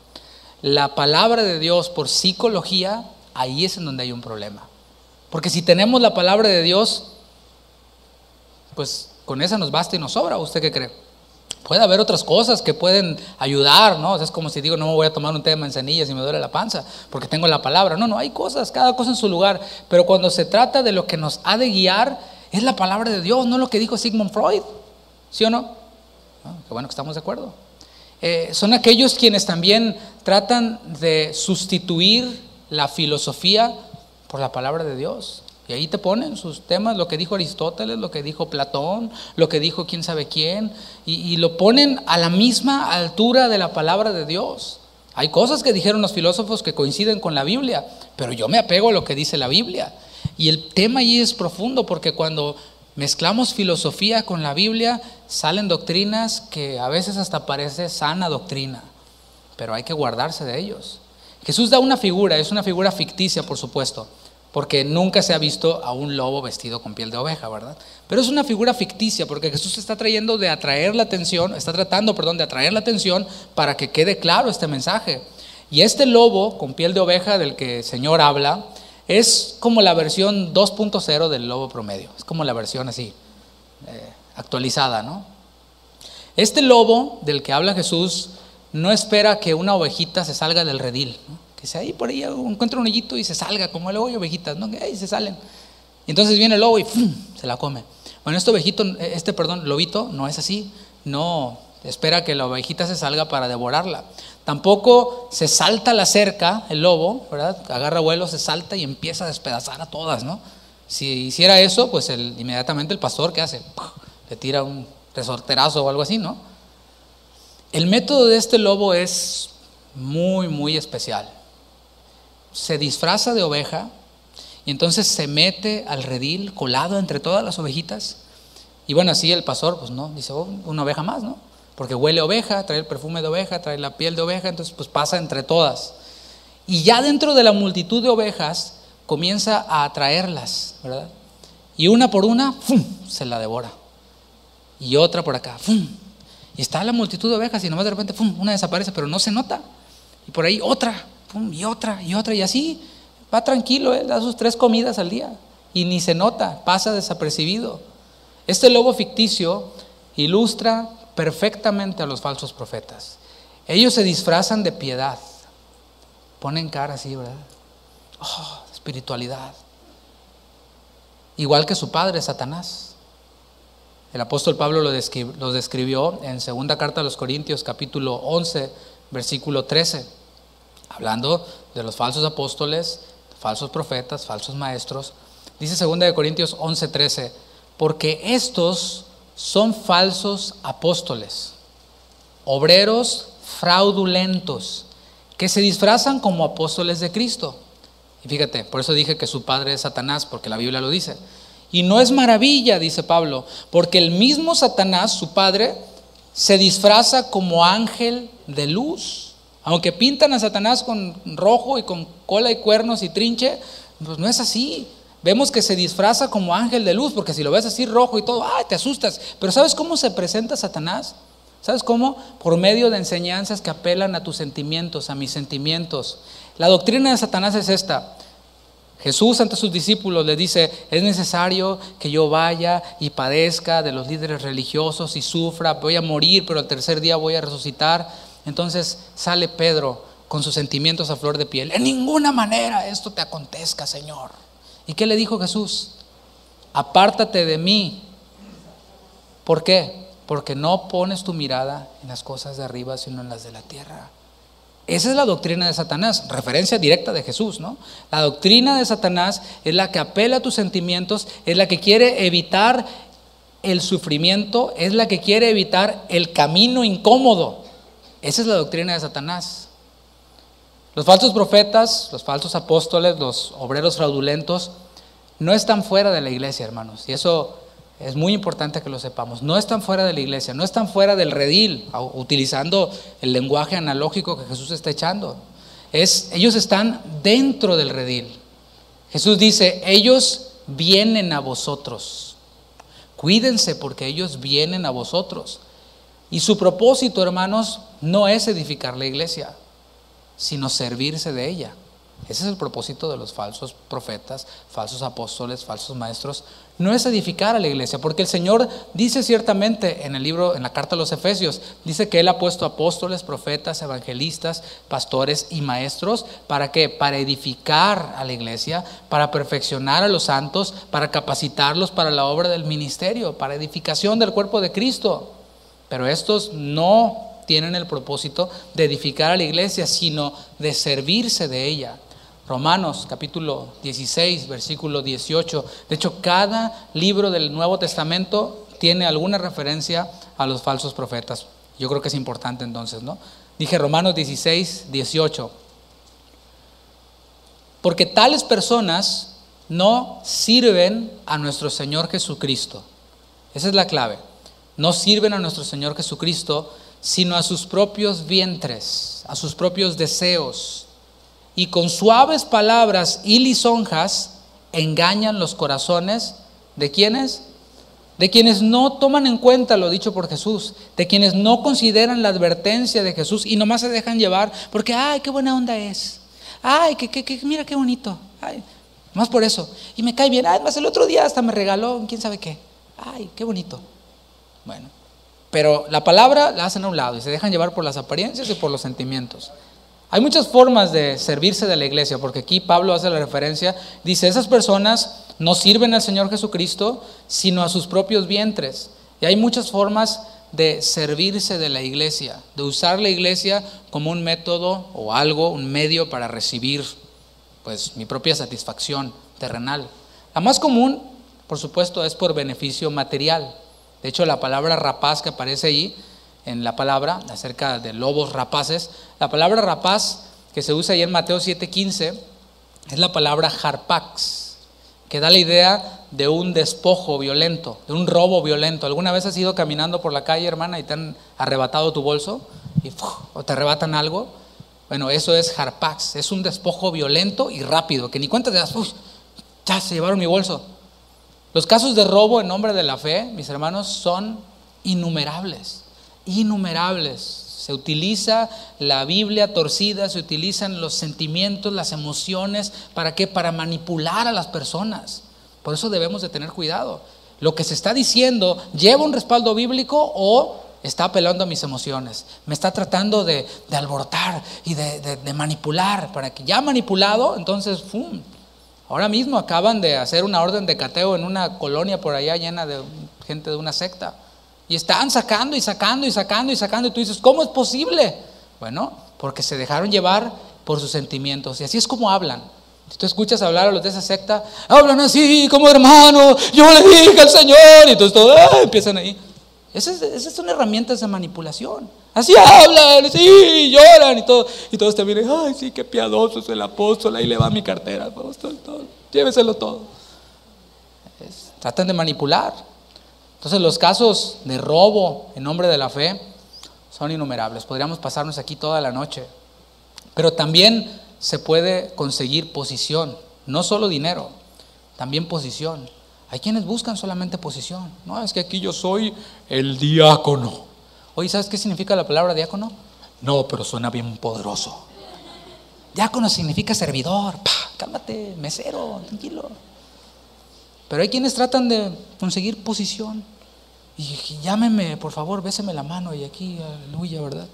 la palabra de Dios por psicología, ahí es en donde hay un problema. Porque si tenemos la palabra de Dios, pues con esa nos basta y nos sobra. ¿Usted qué cree? Puede haber otras cosas que pueden ayudar, ¿no? O sea, es como si digo: no me voy a tomar un té de manzanillas y me duele la panza porque tengo la palabra. No, hay cosas, cada cosa en su lugar. Pero cuando se trata de lo que nos ha de guiar, es la palabra de Dios, no lo que dijo Sigmund Freud. ¿Sí o no? Qué bueno que estamos de acuerdo. Son aquellos quienes también tratan de sustituir la filosofía por la palabra de Dios. Y ahí te ponen sus temas, lo que dijo Aristóteles, lo que dijo Platón, lo que dijo quién sabe quién, y lo ponen a la misma altura de la palabra de Dios. Hay cosas que dijeron los filósofos que coinciden con la Biblia, pero yo me apego a lo que dice la Biblia. Y el tema ahí es profundo, porque cuando Mezclamos filosofía con la Biblia, salen doctrinas que a veces hasta parece sana doctrina, pero hay que guardarse de ellos. Jesús da una figura, es una figura ficticia, por supuesto, porque nunca se ha visto a un lobo vestido con piel de oveja, ¿verdad? Pero es una figura ficticia porque Jesús está tratando de atraer la atención para que quede claro este mensaje. Y este lobo con piel de oveja del que el Señor habla es como la versión 2.0 del lobo promedio, es como la versión así, actualizada, ¿no? Este lobo del que habla Jesús no espera que una ovejita se salga del redil, ¿no? Que sea ahí por ahí encuentra un hoyito y se salga, como el hoyo ovejitas, ¿no? Que ahí se salen. Y entonces viene el lobo y ¡fum!, se la come. Bueno, lobito no es así, no espera que la ovejita se salga para devorarla. Tampoco se salta la cerca, el lobo, ¿verdad? Agarra vuelo, se salta y empieza a despedazar a todas, ¿no? Si hiciera eso, pues inmediatamente el pastor, ¿qué hace? Le tira un resorterazo o algo así, ¿no? El método de este lobo es muy, muy especial. Se disfraza de oveja y entonces se mete al redil colado entre todas las ovejitas. Y bueno, así el pastor, pues no, dice, oh, una oveja más, ¿no? Porque huele a oveja, trae el perfume de oveja, trae la piel de oveja, entonces pues pasa entre todas. Y ya dentro de la multitud de ovejas comienza a atraerlas, ¿verdad? Y una por una, ¡fum!, se la devora. Y otra por acá, ¡fum! Y está la multitud de ovejas y nomás de repente, ¡fum!, una desaparece, pero no se nota. Y por ahí otra, ¡fum!, y otra, y así va tranquilo, da sus 3 comidas al día. Y ni se nota, pasa desapercibido. Este lobo ficticio ilustra perfectamente a los falsos profetas. Ellos se disfrazan de piedad, ponen cara así, ¿verdad? Oh, espiritualidad. Igual que su padre, Satanás. El apóstol Pablo lo describió en segunda carta a los Corintios, capítulo 11, versículo 13, hablando de los falsos apóstoles, falsos profetas, falsos maestros. Dice segunda de Corintios 11, 13, porque estos son falsos apóstoles, obreros fraudulentos, que se disfrazan como apóstoles de Cristo. Y fíjate, por eso dije que su padre es Satanás, porque la Biblia lo dice. Y no es maravilla, dice Pablo, porque el mismo Satanás, su padre, se disfraza como ángel de luz. Aunque pintan a Satanás con rojo y con cola y cuernos y trinche, pues no es así. Vemos que se disfraza como ángel de luz, porque si lo ves así rojo y todo, ¡ay!, te asustas. Pero ¿sabes cómo se presenta Satanás? ¿Sabes cómo? Por medio de enseñanzas que apelan a tus sentimientos, a mis sentimientos. La doctrina de Satanás es esta. Jesús ante sus discípulos les dice, es necesario que yo vaya y padezca de los líderes religiosos y sufra, voy a morir, pero al tercer día voy a resucitar. Entonces sale Pedro con sus sentimientos a flor de piel. En ninguna manera esto te acontezca, Señor. ¿Y qué le dijo Jesús? Apártate de mí. ¿Por qué? Porque no pones tu mirada en las cosas de arriba, sino en las de la tierra. Esa es la doctrina de Satanás, referencia directa de Jesús, ¿no? La doctrina de Satanás es la que apela a tus sentimientos, es la que quiere evitar el sufrimiento, es la que quiere evitar el camino incómodo. Esa es la doctrina de Satanás. Los falsos profetas, los falsos apóstoles, los obreros fraudulentos, no están fuera de la iglesia, hermanos. Y eso es muy importante que lo sepamos. No están fuera de la iglesia, no están fuera del redil, utilizando el lenguaje analógico que Jesús está echando. Ellos están dentro del redil. Jesús dice, ellos vienen a vosotros. Cuídense porque ellos vienen a vosotros. Y su propósito, hermanos, no es edificar la iglesia, sino servirse de ella. Ese es el propósito de los falsos profetas, falsos apóstoles, falsos maestros. No es edificar a la iglesia, porque el Señor dice ciertamente en la carta a los Efesios, dice que Él ha puesto apóstoles, profetas, evangelistas, pastores y maestros. ¿Para qué? Para edificar a la iglesia, para perfeccionar a los santos, para capacitarlos para la obra del ministerio, para edificación del cuerpo de Cristo. Pero estos no tienen el propósito de edificar a la iglesia, sino de servirse de ella. Romanos capítulo 16, versículo 18. De hecho, cada libro del Nuevo Testamento tiene alguna referencia a los falsos profetas. Yo creo que es importante entonces, ¿no? Dije Romanos 16, 18. Porque tales personas no sirven a nuestro Señor Jesucristo. Esa es la clave. No sirven a nuestro Señor Jesucristo, sino a sus propios vientres, a sus propios deseos. Y con suaves palabras y lisonjas engañan los corazones ¿de quiénes? De quienes no toman en cuenta lo dicho por Jesús, de quienes no consideran la advertencia de Jesús y nomás se dejan llevar porque, ay, qué buena onda es. Ay, mira qué bonito. Ay, más por eso. Y me cae bien. Ay, más el otro día hasta me regaló quién sabe qué. Ay, qué bonito. Bueno, pero la palabra la hacen a un lado y se dejan llevar por las apariencias y por los sentimientos. Hay muchas formas de servirse de la iglesia, porque aquí Pablo hace la referencia, dice, esas personas no sirven al Señor Jesucristo, sino a sus propios vientres. Y hay muchas formas de servirse de la iglesia, de usar la iglesia como un método o algo, un medio para recibir pues mi propia satisfacción terrenal. La más común, por supuesto, es por beneficio material. De hecho, la palabra rapaz que aparece ahí, en la palabra, acerca de lobos rapaces, la palabra rapaz que se usa ahí en Mateo 7:15 es la palabra harpax, que da la idea de un despojo violento, de un robo violento. ¿Alguna vez has ido caminando por la calle, hermana, y te han arrebatado tu bolso? O te arrebatan algo. Bueno, eso es harpax, es un despojo violento y rápido, que ni cuenta te das, ya se llevaron mi bolso. Los casos de robo en nombre de la fe, mis hermanos, son innumerables. Se utiliza la Biblia torcida, se utilizan los sentimientos, las emociones, ¿para qué? Para manipular a las personas. Por eso debemos de tener cuidado. Lo que se está diciendo, ¿lleva un respaldo bíblico o está apelando a mis emociones? Me está tratando de alborotar y de manipular, para que ya manipulado, entonces, ¡fum! Ahora mismo acaban de hacer una orden de cateo en una colonia por allá llena de gente de una secta. Y están sacando y tú dices, ¿cómo es posible? Bueno, porque se dejaron llevar por sus sentimientos. Y así es como hablan. Si tú escuchas hablar a los de esa secta, hablan así como hermano, yo le dije al Señor, y entonces todos empiezan ahí. Esas son herramientas de manipulación. Así hablan, sí, lloran y todos te miran, ay, sí, qué piadoso es el apóstol, ahí le va mi cartera, apóstol, todo, lléveselo todo. Tratan de manipular. Entonces los casos de robo en nombre de la fe son innumerables. Podríamos pasarnos aquí toda la noche. Pero también se puede conseguir posición, no solo dinero, también posición. Hay quienes buscan solamente posición. No, es que aquí yo soy el diácono. Oye, ¿sabes qué significa la palabra diácono? No, pero suena bien poderoso. Diácono significa servidor. Cálmate, mesero, tranquilo. Pero hay quienes tratan de conseguir posición. Y llámeme, por favor, béseme la mano y aquí, aleluya, ¿verdad?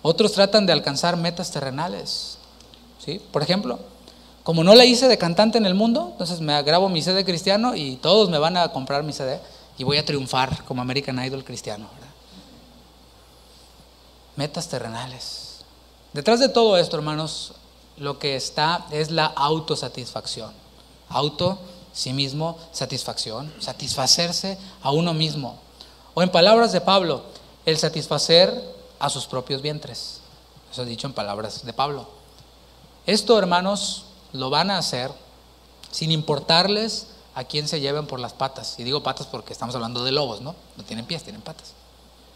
Otros tratan de alcanzar metas terrenales, ¿sí? Por ejemplo, como no la hice de cantante en el mundo, entonces me grabo mi CD cristiano y todos me van a comprar mi CD y voy a triunfar como American Idol cristiano, ¿verdad? Metas terrenales. Detrás de todo esto, hermanos, lo que está es la autosatisfacción. Sí mismo, satisfacción, satisfacerse a uno mismo. O en palabras de Pablo, el satisfacer a sus propios vientres. Eso dicho en palabras de Pablo. Esto, hermanos, lo van a hacer sin importarles a quién se lleven por las patas. Y digo patas porque estamos hablando de lobos, ¿no? No tienen pies, tienen patas.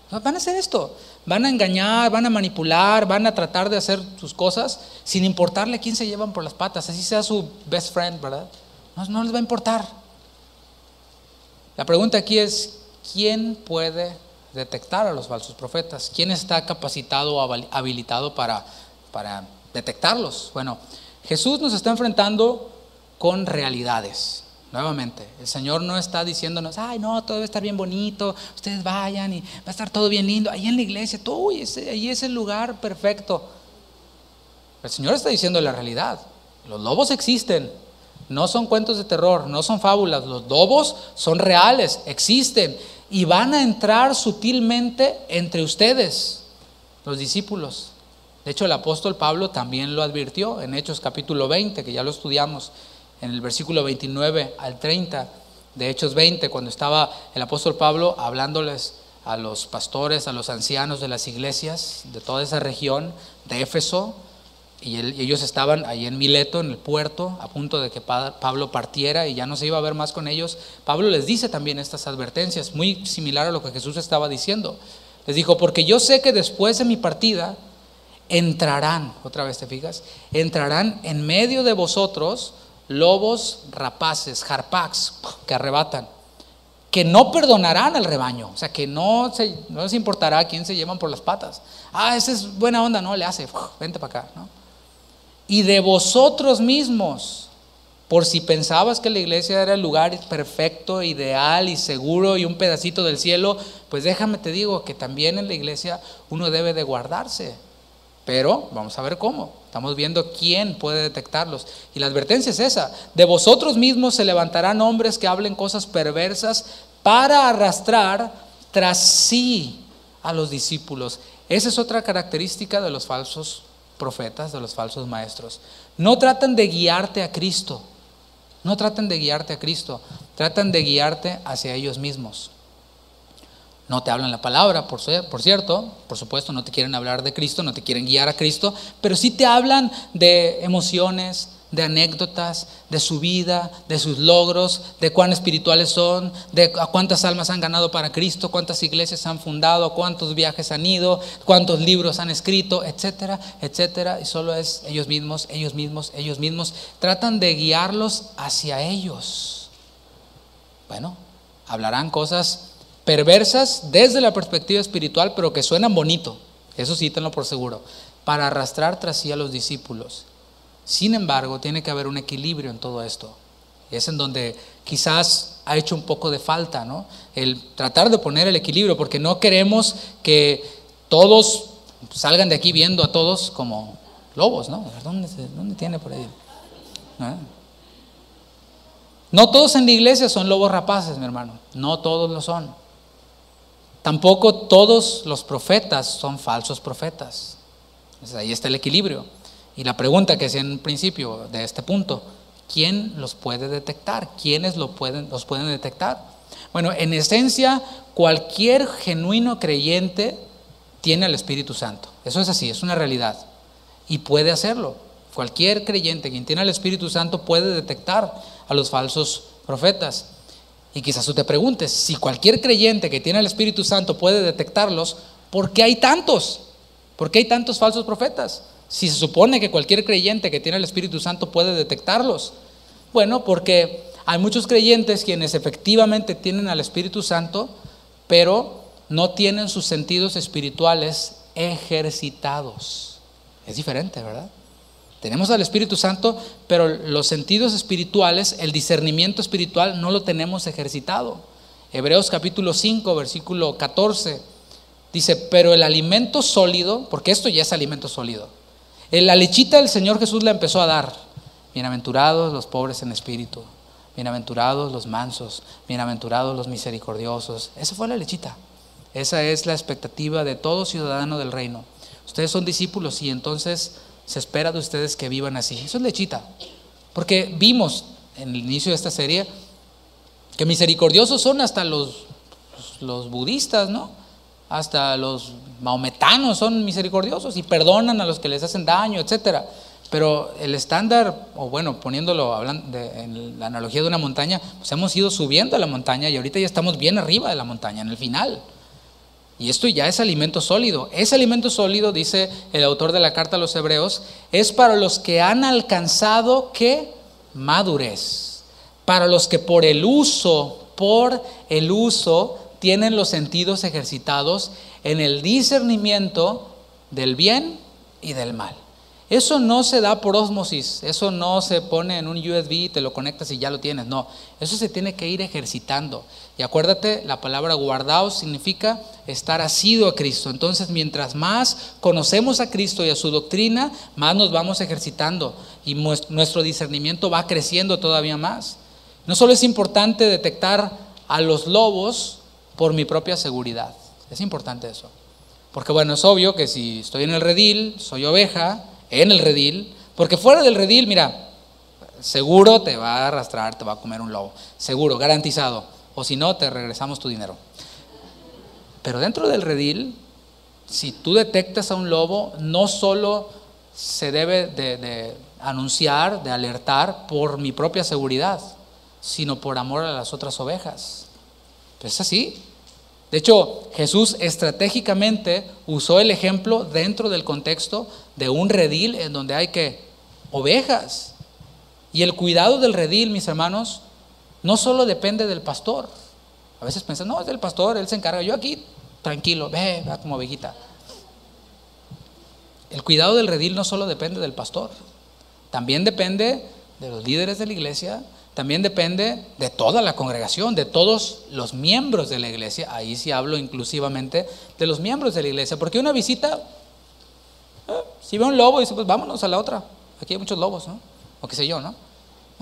Van a hacer esto, van a engañar, van a manipular, van a tratar de hacer sus cosas sin importarle a quién se llevan por las patas, así sea su best friend, ¿verdad? No les va a importar. La pregunta aquí es, ¿quién puede detectar a los falsos profetas? ¿Quién está capacitado o habilitado para detectarlos? Bueno, Jesús nos está enfrentando con realidades. Nuevamente, el Señor no está diciéndonos, ay no, todo va a estar bien bonito, ustedes vayan y va a estar todo bien lindo, ahí en la iglesia, ahí es el lugar perfecto. El Señor está diciendo la realidad. Los lobos existen. No son cuentos de terror, no son fábulas. Los lobos son reales, existen y van a entrar sutilmente entre ustedes, los discípulos. De hecho, el apóstol Pablo también lo advirtió en Hechos capítulo 20, que ya lo estudiamos, en el versículo 29 al 30 de Hechos 20, cuando estaba el apóstol Pablo hablándoles a los pastores, a los ancianos de las iglesias de toda esa región de Éfeso. y ellos estaban ahí en Mileto, en el puerto, a punto de que Pablo partiera y ya no se iba a ver más con ellos. Pablo les dice también estas advertencias, muy similar a lo que Jesús estaba diciendo. Les dijo, porque yo sé que después de mi partida entrarán, otra vez te fijas, entrarán en medio de vosotros lobos rapaces, harpax, que arrebatan, que no perdonarán al rebaño, o sea que no les importará a quién se llevan por las patas. Esa es buena onda, no le hace, vente para acá, ¿no? Y de vosotros mismos, por si pensabas que la iglesia era el lugar perfecto, ideal y seguro y un pedacito del cielo, pues déjame te digo que también en la iglesia uno debe de guardarse. Pero vamos a ver cómo. Estamos viendo quién puede detectarlos. Y la advertencia es esa: de vosotros mismos se levantarán hombres que hablen cosas perversas para arrastrar tras sí a los discípulos. Esa es otra característica de los falsos profetas, de los falsos maestros. No tratan de guiarte a Cristo. No tratan de guiarte a Cristo. Tratan de guiarte hacia ellos mismos. No te hablan la palabra, por cierto, por supuesto, no te quieren hablar de Cristo, no te quieren guiar a Cristo, pero sí te hablan de emociones, de anécdotas, de su vida, de sus logros, de cuán espirituales son, de a cuántas almas han ganado para Cristo, cuántas iglesias han fundado, cuántos viajes han ido, cuántos libros han escrito, etcétera, etcétera. Y solo es ellos mismos. Tratan de guiarlos hacia ellos. Bueno, hablarán cosas perversas desde la perspectiva espiritual, pero que suenan bonito, eso sí, tenlo por seguro, para arrastrar tras sí a los discípulos. Sin embargo, tiene que haber un equilibrio en todo esto. Es en donde quizás ha hecho un poco de falta, ¿no? El tratar de poner el equilibrio, porque no queremos que todos salgan de aquí viendo a todos como lobos, ¿no? ¿Dónde tiene por ahí? No todos en la iglesia son lobos rapaces, mi hermano. No todos lo son. Tampoco todos los profetas son falsos profetas. Entonces, ahí está el equilibrio. Y la pregunta que hacía en principio de este punto: ¿quién los puede detectar? ¿Quiénes los pueden detectar? Bueno, en esencia, cualquier genuino creyente tiene al Espíritu Santo. Eso es así, es una realidad. Y puede hacerlo. Cualquier creyente quien tiene al Espíritu Santo puede detectar a los falsos profetas. Y quizás tú te preguntes, si cualquier creyente que tiene al Espíritu Santo puede detectarlos, ¿por qué hay tantos? ¿Por qué hay tantos falsos profetas? Si se supone que cualquier creyente que tiene el Espíritu Santo puede detectarlos. Bueno, porque hay muchos creyentes quienes efectivamente tienen al Espíritu Santo, pero no tienen sus sentidos espirituales ejercitados. Es diferente, ¿verdad? Tenemos al Espíritu Santo, pero los sentidos espirituales, el discernimiento espiritual, no lo tenemos ejercitado. Hebreos capítulo 5, versículo 14, dice, pero el alimento sólido, porque esto ya es alimento sólido, la lechita del Señor Jesús la empezó a dar. Bienaventurados los pobres en espíritu, bienaventurados los mansos, bienaventurados los misericordiosos. Esa fue la lechita. Esa es la expectativa de todo ciudadano del reino. Ustedes son discípulos y entonces se espera de ustedes que vivan así. Eso es lechita. Porque vimos en el inicio de esta serie que misericordiosos son hasta los budistas, ¿no? Hasta los maometanos son misericordiosos y perdonan a los que les hacen daño, etcétera. Pero el estándar, o bueno, poniéndolo en la analogía de una montaña, pues hemos ido subiendo a la montaña y ahorita ya estamos bien arriba de la montaña, en el final. Y esto ya es alimento sólido. Ese alimento sólido, dice el autor de la carta a los Hebreos, es para los que han alcanzado, ¿qué? Madurez. Para los que por el uso tienen los sentidos ejercitados en el discernimiento del bien y del mal. Eso no se da por ósmosis, eso no se pone en un USB, te lo conectas y ya lo tienes, no. Eso se tiene que ir ejercitando. Y acuérdate, la palabra guardaos significa estar asido a Cristo. Entonces, mientras más conocemos a Cristo y a su doctrina, más nos vamos ejercitando y nuestro discernimiento va creciendo todavía más. No solo es importante detectar a los lobos por mi propia seguridad, es importante eso. Porque bueno, es obvio que si estoy en el redil, soy oveja, en el redil, porque fuera del redil, mira, seguro te va a arrastrar, te va a comer un lobo, seguro, garantizado, o si no, te regresamos tu dinero. Pero dentro del redil, si tú detectas a un lobo, no solo se debe de anunciar, de alertar por mi propia seguridad, sino por amor a las otras ovejas. Pues es así. De hecho, Jesús estratégicamente usó el ejemplo dentro del contexto de un redil en donde hay ovejas. Y el cuidado del redil, mis hermanos, no solo depende del pastor. A veces piensan, no, es del pastor, él se encarga. Yo aquí, tranquilo, ve como ovejita. El cuidado del redil no solo depende del pastor, también depende de los líderes de la iglesia, también depende de toda la congregación, de todos los miembros de la iglesia. Ahí sí hablo inclusivamente de los miembros de la iglesia, porque una visita, si ve un lobo, dice, pues vámonos a la otra. Aquí hay muchos lobos, ¿no? O qué sé yo, ¿no?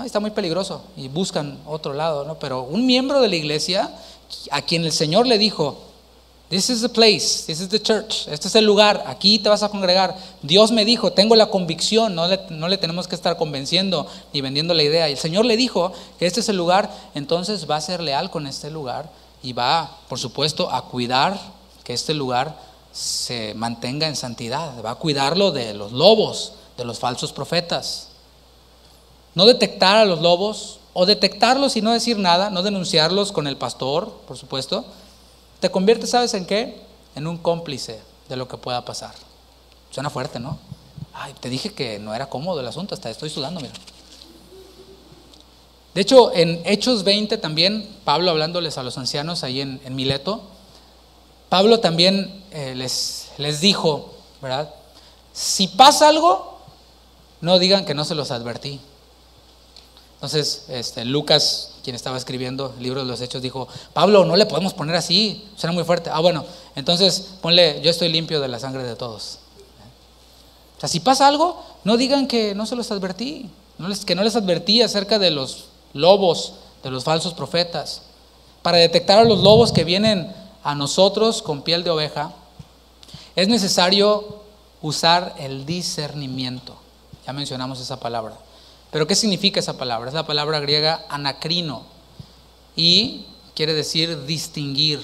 Está muy peligroso y buscan otro lado, ¿no? Pero un miembro de la iglesia, a quien el Señor le dijo, this is the place, this is the church, este es el lugar, aquí te vas a congregar. Dios me dijo, tengo la convicción, no le tenemos que estar convenciendo ni vendiendo la idea. Y el Señor le dijo que este es el lugar, entonces va a ser leal con este lugar y va, por supuesto, a cuidar que este lugar se mantenga en santidad, va a cuidarlo de los lobos, de los falsos profetas. No detectar a los lobos, o detectarlos y no decir nada, no denunciarlos con el pastor, por supuesto, te convierte, ¿sabes en qué? En un cómplice de lo que pueda pasar. Suena fuerte, ¿no? Ay, te dije que no era cómodo el asunto, hasta estoy sudando, mira. De hecho, en Hechos 20 también, Pablo hablándoles a los ancianos ahí en Mileto, Pablo también les dijo, ¿verdad? Si pasa algo, no digan que no se los advertí. Entonces, Lucas, quien estaba escribiendo el libro de los Hechos, dijo, Pablo, no le podemos poner así, suena muy fuerte. Bueno, entonces ponle, yo estoy limpio de la sangre de todos. O sea, si pasa algo, no digan que no se los advertí, que no les advertí acerca de los lobos, de los falsos profetas. Para detectar a los lobos que vienen a nosotros con piel de oveja, es necesario usar el discernimiento. Ya mencionamos esa palabra. Pero ¿qué significa esa palabra? Es la palabra griega anacrino y quiere decir distinguir,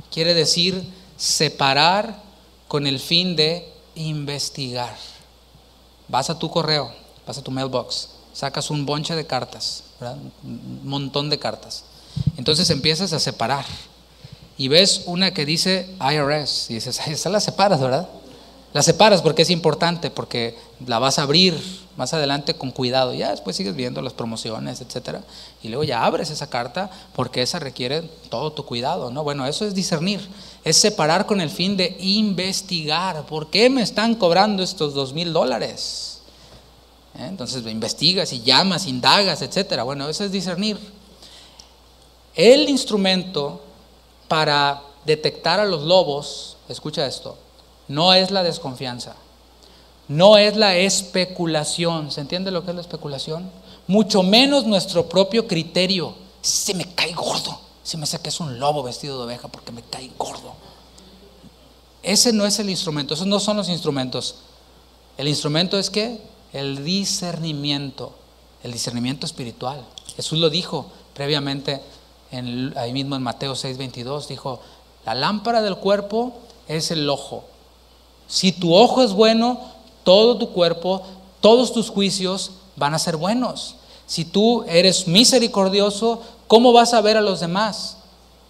quiere decir separar con el fin de investigar. Vas a tu correo, vas a tu mailbox, sacas un bonche de cartas, ¿verdad? Un montón de cartas. Entonces empiezas a separar y ves una que dice IRS y dices, esa la separas, ¿verdad? La separas porque es importante, porque la vas a abrir más adelante con cuidado. Ya después sigues viendo las promociones, etcétera, y luego ya abres esa carta porque esa requiere todo tu cuidado, ¿no? Bueno, eso es discernir, es separar con el fin de investigar. ¿Por qué me están cobrando estos $2,000? Entonces investigas y llamas, indagas, etcétera. Bueno, eso es discernir. El instrumento para detectar a los lobos, escucha esto, no es la desconfianza, no es la especulación. ¿Se entiende lo que es la especulación? Mucho menos nuestro propio criterio. Se me cae gordo, se me hace que es un lobo vestido de oveja porque me cae gordo. Ese no es el instrumento, esos no son los instrumentos. El instrumento es ¿qué? El discernimiento espiritual. Jesús lo dijo previamente ahí mismo en Mateo 6:22, dijo, la lámpara del cuerpo es el ojo. Si tu ojo es bueno, todo tu cuerpo, todos tus juicios van a ser buenos. Si tú eres misericordioso, ¿cómo vas a ver a los demás?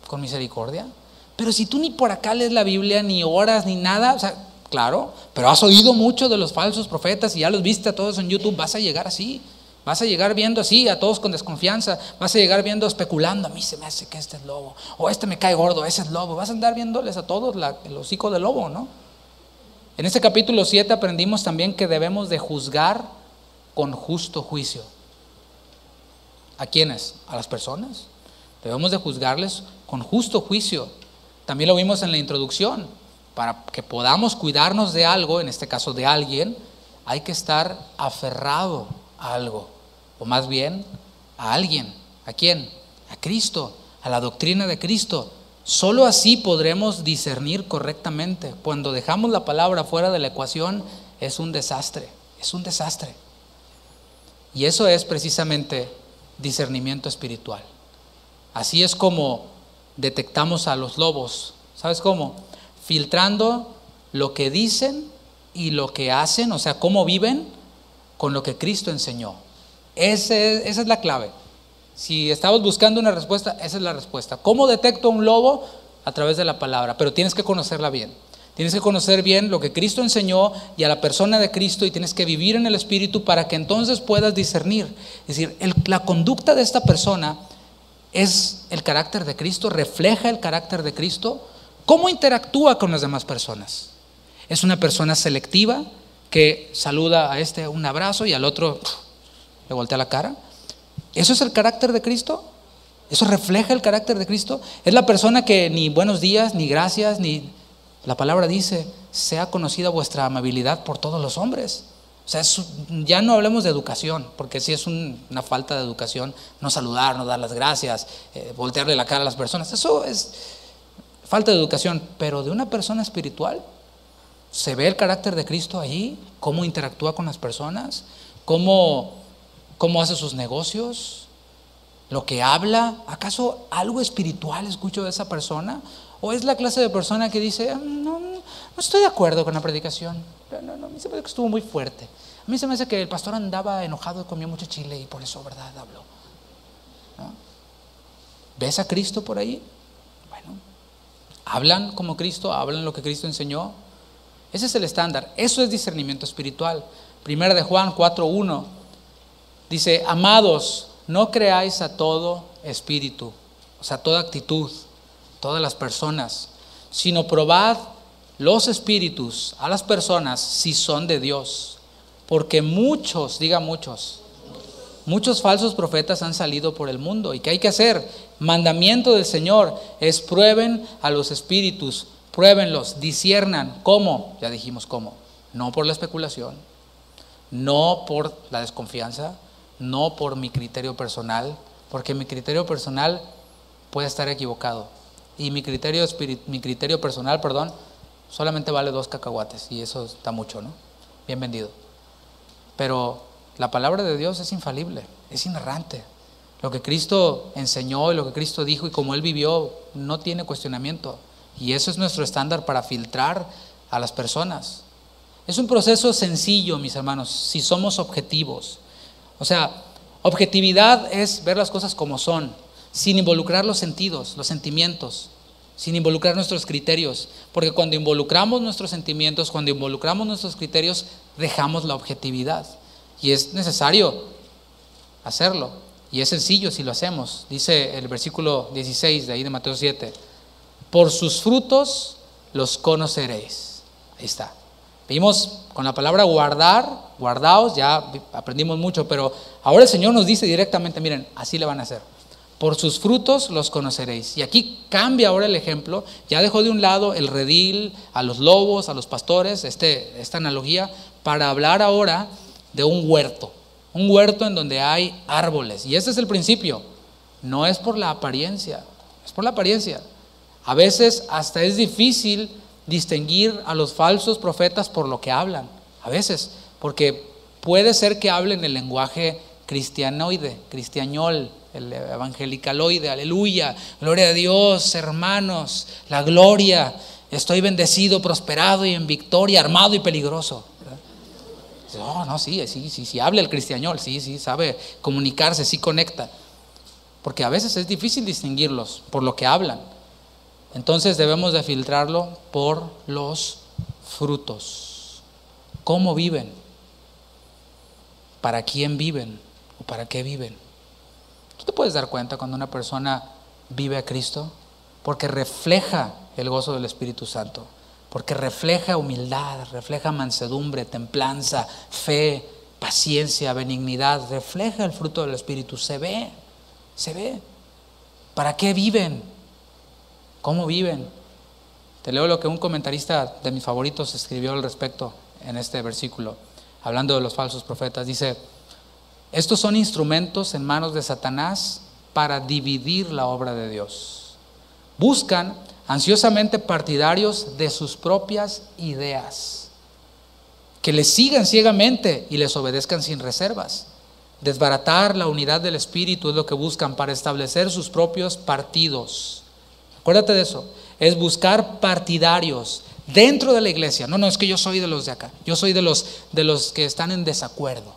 ¿Con misericordia? Pero si tú ni por acá lees la Biblia, ni oras, ni nada, o sea, claro, pero has oído mucho de los falsos profetas y ya los viste a todos en YouTube, vas a llegar así. Vas a llegar viendo así a todos con desconfianza, vas a llegar viendo especulando, a mí se me hace que este es lobo, o este me cae gordo, ese es lobo. Vas a andar viéndoles a todos el hocico del lobo, ¿no? En este capítulo 7 aprendimos también que debemos de juzgar con justo juicio. ¿A quiénes? A las personas. Debemos de juzgarles con justo juicio. También lo vimos en la introducción. Para que podamos cuidarnos de algo, en este caso de alguien, hay que estar aferrado a algo, o más bien a alguien. ¿A quién? A Cristo, a la doctrina de Cristo. Solo así podremos discernir correctamente. Cuando dejamos la palabra fuera de la ecuación, es un desastre, es un desastre. Y eso es precisamente discernimiento espiritual. Así es como detectamos a los lobos. ¿Sabes cómo? Filtrando lo que dicen y lo que hacen, o sea, cómo viven con lo que Cristo enseñó. Esa es la clave. Si estamos buscando una respuesta, esa es la respuesta. ¿Cómo detecto un lobo? A través de la palabra, pero tienes que conocerla bien. Tienes que conocer bien lo que Cristo enseñó y a la persona de Cristo, y tienes que vivir en el Espíritu para que entonces puedas discernir. Es decir, la conducta de esta persona es el carácter de Cristo, refleja el carácter de Cristo. ¿Cómo interactúa con las demás personas? ¿Es una persona selectiva que saluda a este un abrazo y al otro le voltea la cara? ¿Eso es el carácter de Cristo? ¿Eso refleja el carácter de Cristo? Es la persona que ni buenos días, ni gracias, ni... La palabra dice, sea conocida vuestra amabilidad por todos los hombres. O sea, ya no hablemos de educación, porque sí es una falta de educación no saludar, no dar las gracias, voltearle la cara a las personas. Eso es falta de educación, pero de una persona espiritual se ve el carácter de Cristo allí, cómo interactúa con las personas, cómo hace sus negocios, lo que habla. ¿Acaso algo espiritual escucho de esa persona? ¿O es la clase de persona que dice, no estoy de acuerdo con la predicación? No, a mí se me hace que estuvo muy fuerte. A mí se me hace que el pastor andaba enojado y comió mucho chile y por eso, ¿verdad?, habló. ¿No? ¿Ves a Cristo por ahí? Bueno, hablan como Cristo, hablan lo que Cristo enseñó. Ese es el estándar. Eso es discernimiento espiritual. Primera de Juan 4:1 dice, amados, no creáis a todo espíritu, o sea, toda actitud, todas las personas, sino probad los espíritus a las personas si son de Dios, porque muchos falsos profetas han salido por el mundo. ¿Y qué hay que hacer? Mandamiento del Señor es prueben a los espíritus, pruébenlos, disciernan. ¿Cómo? Ya dijimos cómo. No por la especulación, no por la desconfianza, no por mi criterio personal, porque mi criterio personal puede estar equivocado. Y mi criterio personal, solamente vale 2 cacahuates, y eso está mucho, ¿no? Bien vendido. Pero la palabra de Dios es infalible, es inerrante. Lo que Cristo enseñó y lo que Cristo dijo y como Él vivió no tiene cuestionamiento. Y eso es nuestro estándar para filtrar a las personas. Es un proceso sencillo, mis hermanos, si somos objetivos. O sea, objetividad es ver las cosas como son, sin involucrar los sentidos, los sentimientos, sin involucrar nuestros criterios. Porque cuando involucramos nuestros sentimientos, cuando involucramos nuestros criterios, dejamos la objetividad. Y es necesario hacerlo. Y es sencillo si lo hacemos. Dice el versículo 16 de ahí de Mateo 7. Por sus frutos los conoceréis. Ahí está. Vimos con la palabra guardaos, ya aprendimos mucho, pero ahora el Señor nos dice directamente, miren, así le van a hacer. Por sus frutos los conoceréis. Y aquí cambia ahora el ejemplo. Ya dejó de un lado el redil, a los lobos, a los pastores, esta analogía, para hablar ahora de un huerto. Un huerto en donde hay árboles. Y ese es el principio. No es por la apariencia, es por la apariencia. A veces hasta es difícil distinguir a los falsos profetas por lo que hablan. A veces, porque puede ser que hablen el lenguaje cristianoide, cristiañol, el evangelicaloide, aleluya, gloria a Dios, hermanos, la gloria, estoy bendecido, prosperado y en victoria, armado y peligroso. Sí, habla el cristiañol, sí, sabe comunicarse, sí conecta. Porque a veces es difícil distinguirlos por lo que hablan. Entonces debemos de filtrarlo por los frutos. ¿Cómo viven? ¿Para quién viven? ¿O para qué viven? Tú te puedes dar cuenta cuando una persona vive a Cristo, porque refleja el gozo del Espíritu Santo, porque refleja humildad, refleja mansedumbre, templanza, fe, paciencia, benignidad, refleja el fruto del Espíritu, se ve. ¿Para qué viven? ¿Cómo viven? Te leo lo que un comentarista de mis favoritos escribió al respecto en este versículo, hablando de los falsos profetas. Dice: estos son instrumentos en manos de Satanás para dividir la obra de Dios. Buscan ansiosamente partidarios de sus propias ideas, que les sigan ciegamente y les obedezcan sin reservas. Desbaratar la unidad del Espíritu es lo que buscan para establecer sus propios partidos. Acuérdate de eso, es buscar partidarios dentro de la iglesia. No, es que yo soy de los de acá. Yo soy de los que están en desacuerdo.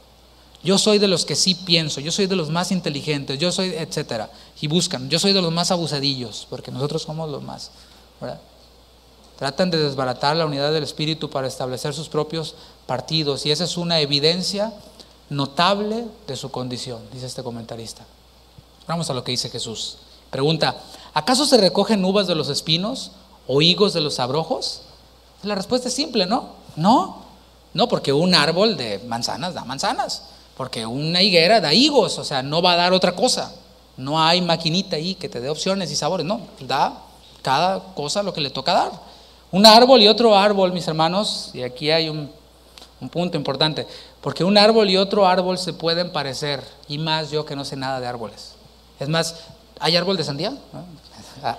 Yo soy de los que sí pienso. Yo soy de los más inteligentes. Yo soy, etcétera. Y buscan. Yo soy de los más abusadillos, porque nosotros somos los más, ¿verdad? Tratan de desbaratar la unidad del Espíritu para establecer sus propios partidos. Y esa es una evidencia notable de su condición, dice este comentarista. Vamos a lo que dice Jesús. Pregunta: ¿acaso se recogen uvas de los espinos o higos de los abrojos? La respuesta es simple, ¿no? No, porque un árbol de manzanas da manzanas, porque una higuera da higos, o sea, no va a dar otra cosa. No hay maquinita ahí que te dé opciones y sabores, no, da cada cosa lo que le toca dar. Un árbol y otro árbol, mis hermanos, y aquí hay un punto importante, porque un árbol y otro árbol se pueden parecer, y más yo que no sé nada de árboles. Es más, ¿hay árbol de sandía? ¿No?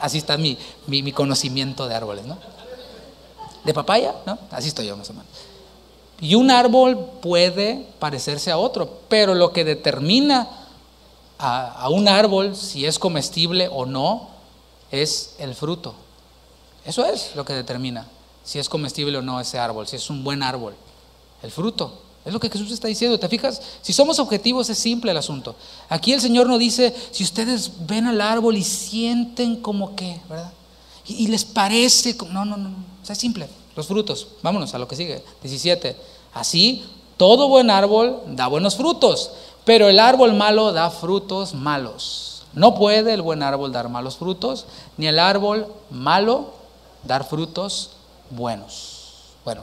Así está mi conocimiento de árboles, ¿no? ¿De papaya? ¿No? Así estoy yo más o menos. Y un árbol puede parecerse a otro, pero lo que determina a un árbol si es comestible o no es el fruto. Eso es lo que determina si es comestible o no ese árbol, si es un buen árbol. El fruto. Es lo que Jesús está diciendo. ¿Te fijas? Si somos objetivos es simple el asunto. Aquí el Señor no dice si ustedes ven al árbol y sienten como que, ¿verdad? Y les parece, no. O sea, es simple. Los frutos. Vámonos a lo que sigue. 17. Así, todo buen árbol da buenos frutos, pero el árbol malo da frutos malos. No puede el buen árbol dar malos frutos, ni el árbol malo dar frutos buenos. Bueno,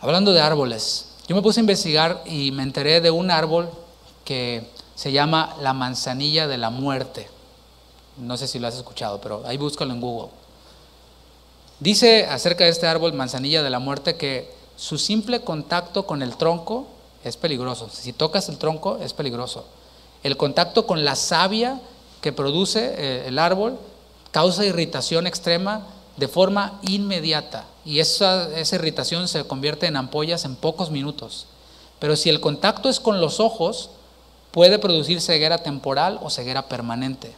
hablando de árboles, yo me puse a investigar y me enteré de un árbol que se llama la manzanilla de la muerte. No sé si lo has escuchado, pero ahí búscalo en Google. Dice acerca de este árbol manzanilla de la muerte que su simple contacto con el tronco es peligroso. Si tocas el tronco es peligroso. El contacto con la savia que produce el árbol causa irritación extrema de forma inmediata, y esa irritación se convierte en ampollas en pocos minutos. Pero si el contacto es con los ojos, puede producir ceguera temporal o ceguera permanente.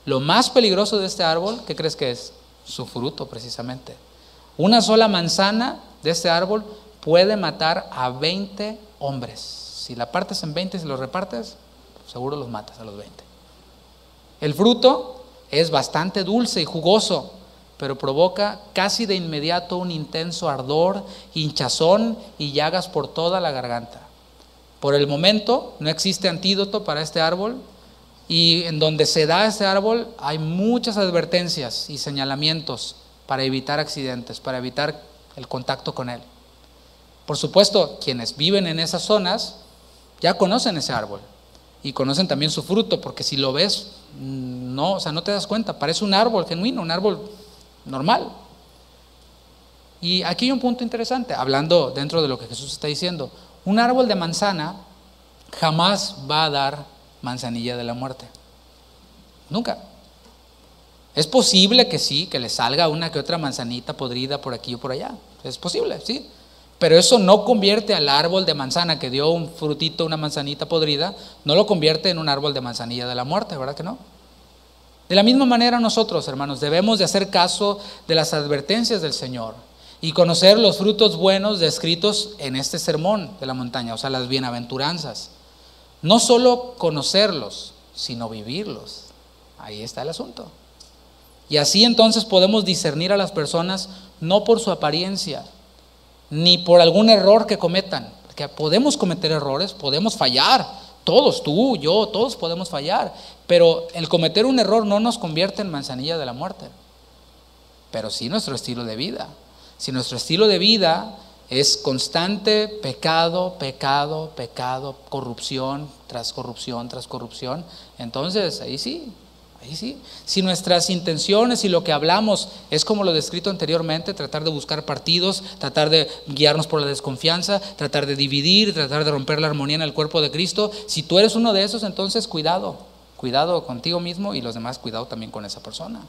Lo más peligroso de este árbol, ¿qué crees que es? Su fruto, precisamente. Una sola manzana de este árbol puede matar a 20 hombres. Si la partes en 20 y si los repartes, seguro los matas a los 20. El fruto es bastante dulce y jugoso, pero provoca casi de inmediato un intenso ardor, hinchazón y llagas por toda la garganta. Por el momento no existe antídoto para este árbol, y en donde se da este árbol hay muchas advertencias y señalamientos para evitar accidentes, para evitar el contacto con él. Por supuesto, quienes viven en esas zonas ya conocen ese árbol y conocen también su fruto, porque si lo ves, no te das cuenta, parece un árbol genuino, un árbol normal. Y aquí hay un punto interesante, hablando dentro de lo que Jesús está diciendo. Un árbol de manzana jamás va a dar manzanilla de la muerte. Nunca. Es posible que sí, que le salga una que otra manzanita podrida por aquí o por allá. Es posible, sí. Pero eso no convierte al árbol de manzana que dio un frutito, una manzanita podrida, no lo convierte en un árbol de manzanilla de la muerte, ¿verdad que no? De la misma manera nosotros, hermanos, debemos de hacer caso de las advertencias del Señor y conocer los frutos buenos descritos en este sermón de la montaña, o sea, las bienaventuranzas. No solo conocerlos, sino vivirlos. Ahí está el asunto. Y así entonces podemos discernir a las personas no por su apariencia, ni por algún error que cometan, porque podemos cometer errores, podemos fallar, todos, tú, yo, todos podemos fallar, pero el cometer un error no nos convierte en manzanilla de la muerte, pero sí nuestro estilo de vida. Si nuestro estilo de vida es constante pecado, corrupción tras corrupción tras corrupción, entonces ahí sí. Si nuestras intenciones y lo que hablamos es como lo descrito anteriormente, tratar de buscar partidos, tratar de guiarnos por la desconfianza, tratar de dividir, tratar de romper la armonía en el cuerpo de Cristo, si tú eres uno de esos, entonces cuidado contigo mismo y los demás, cuidado también con esa persona.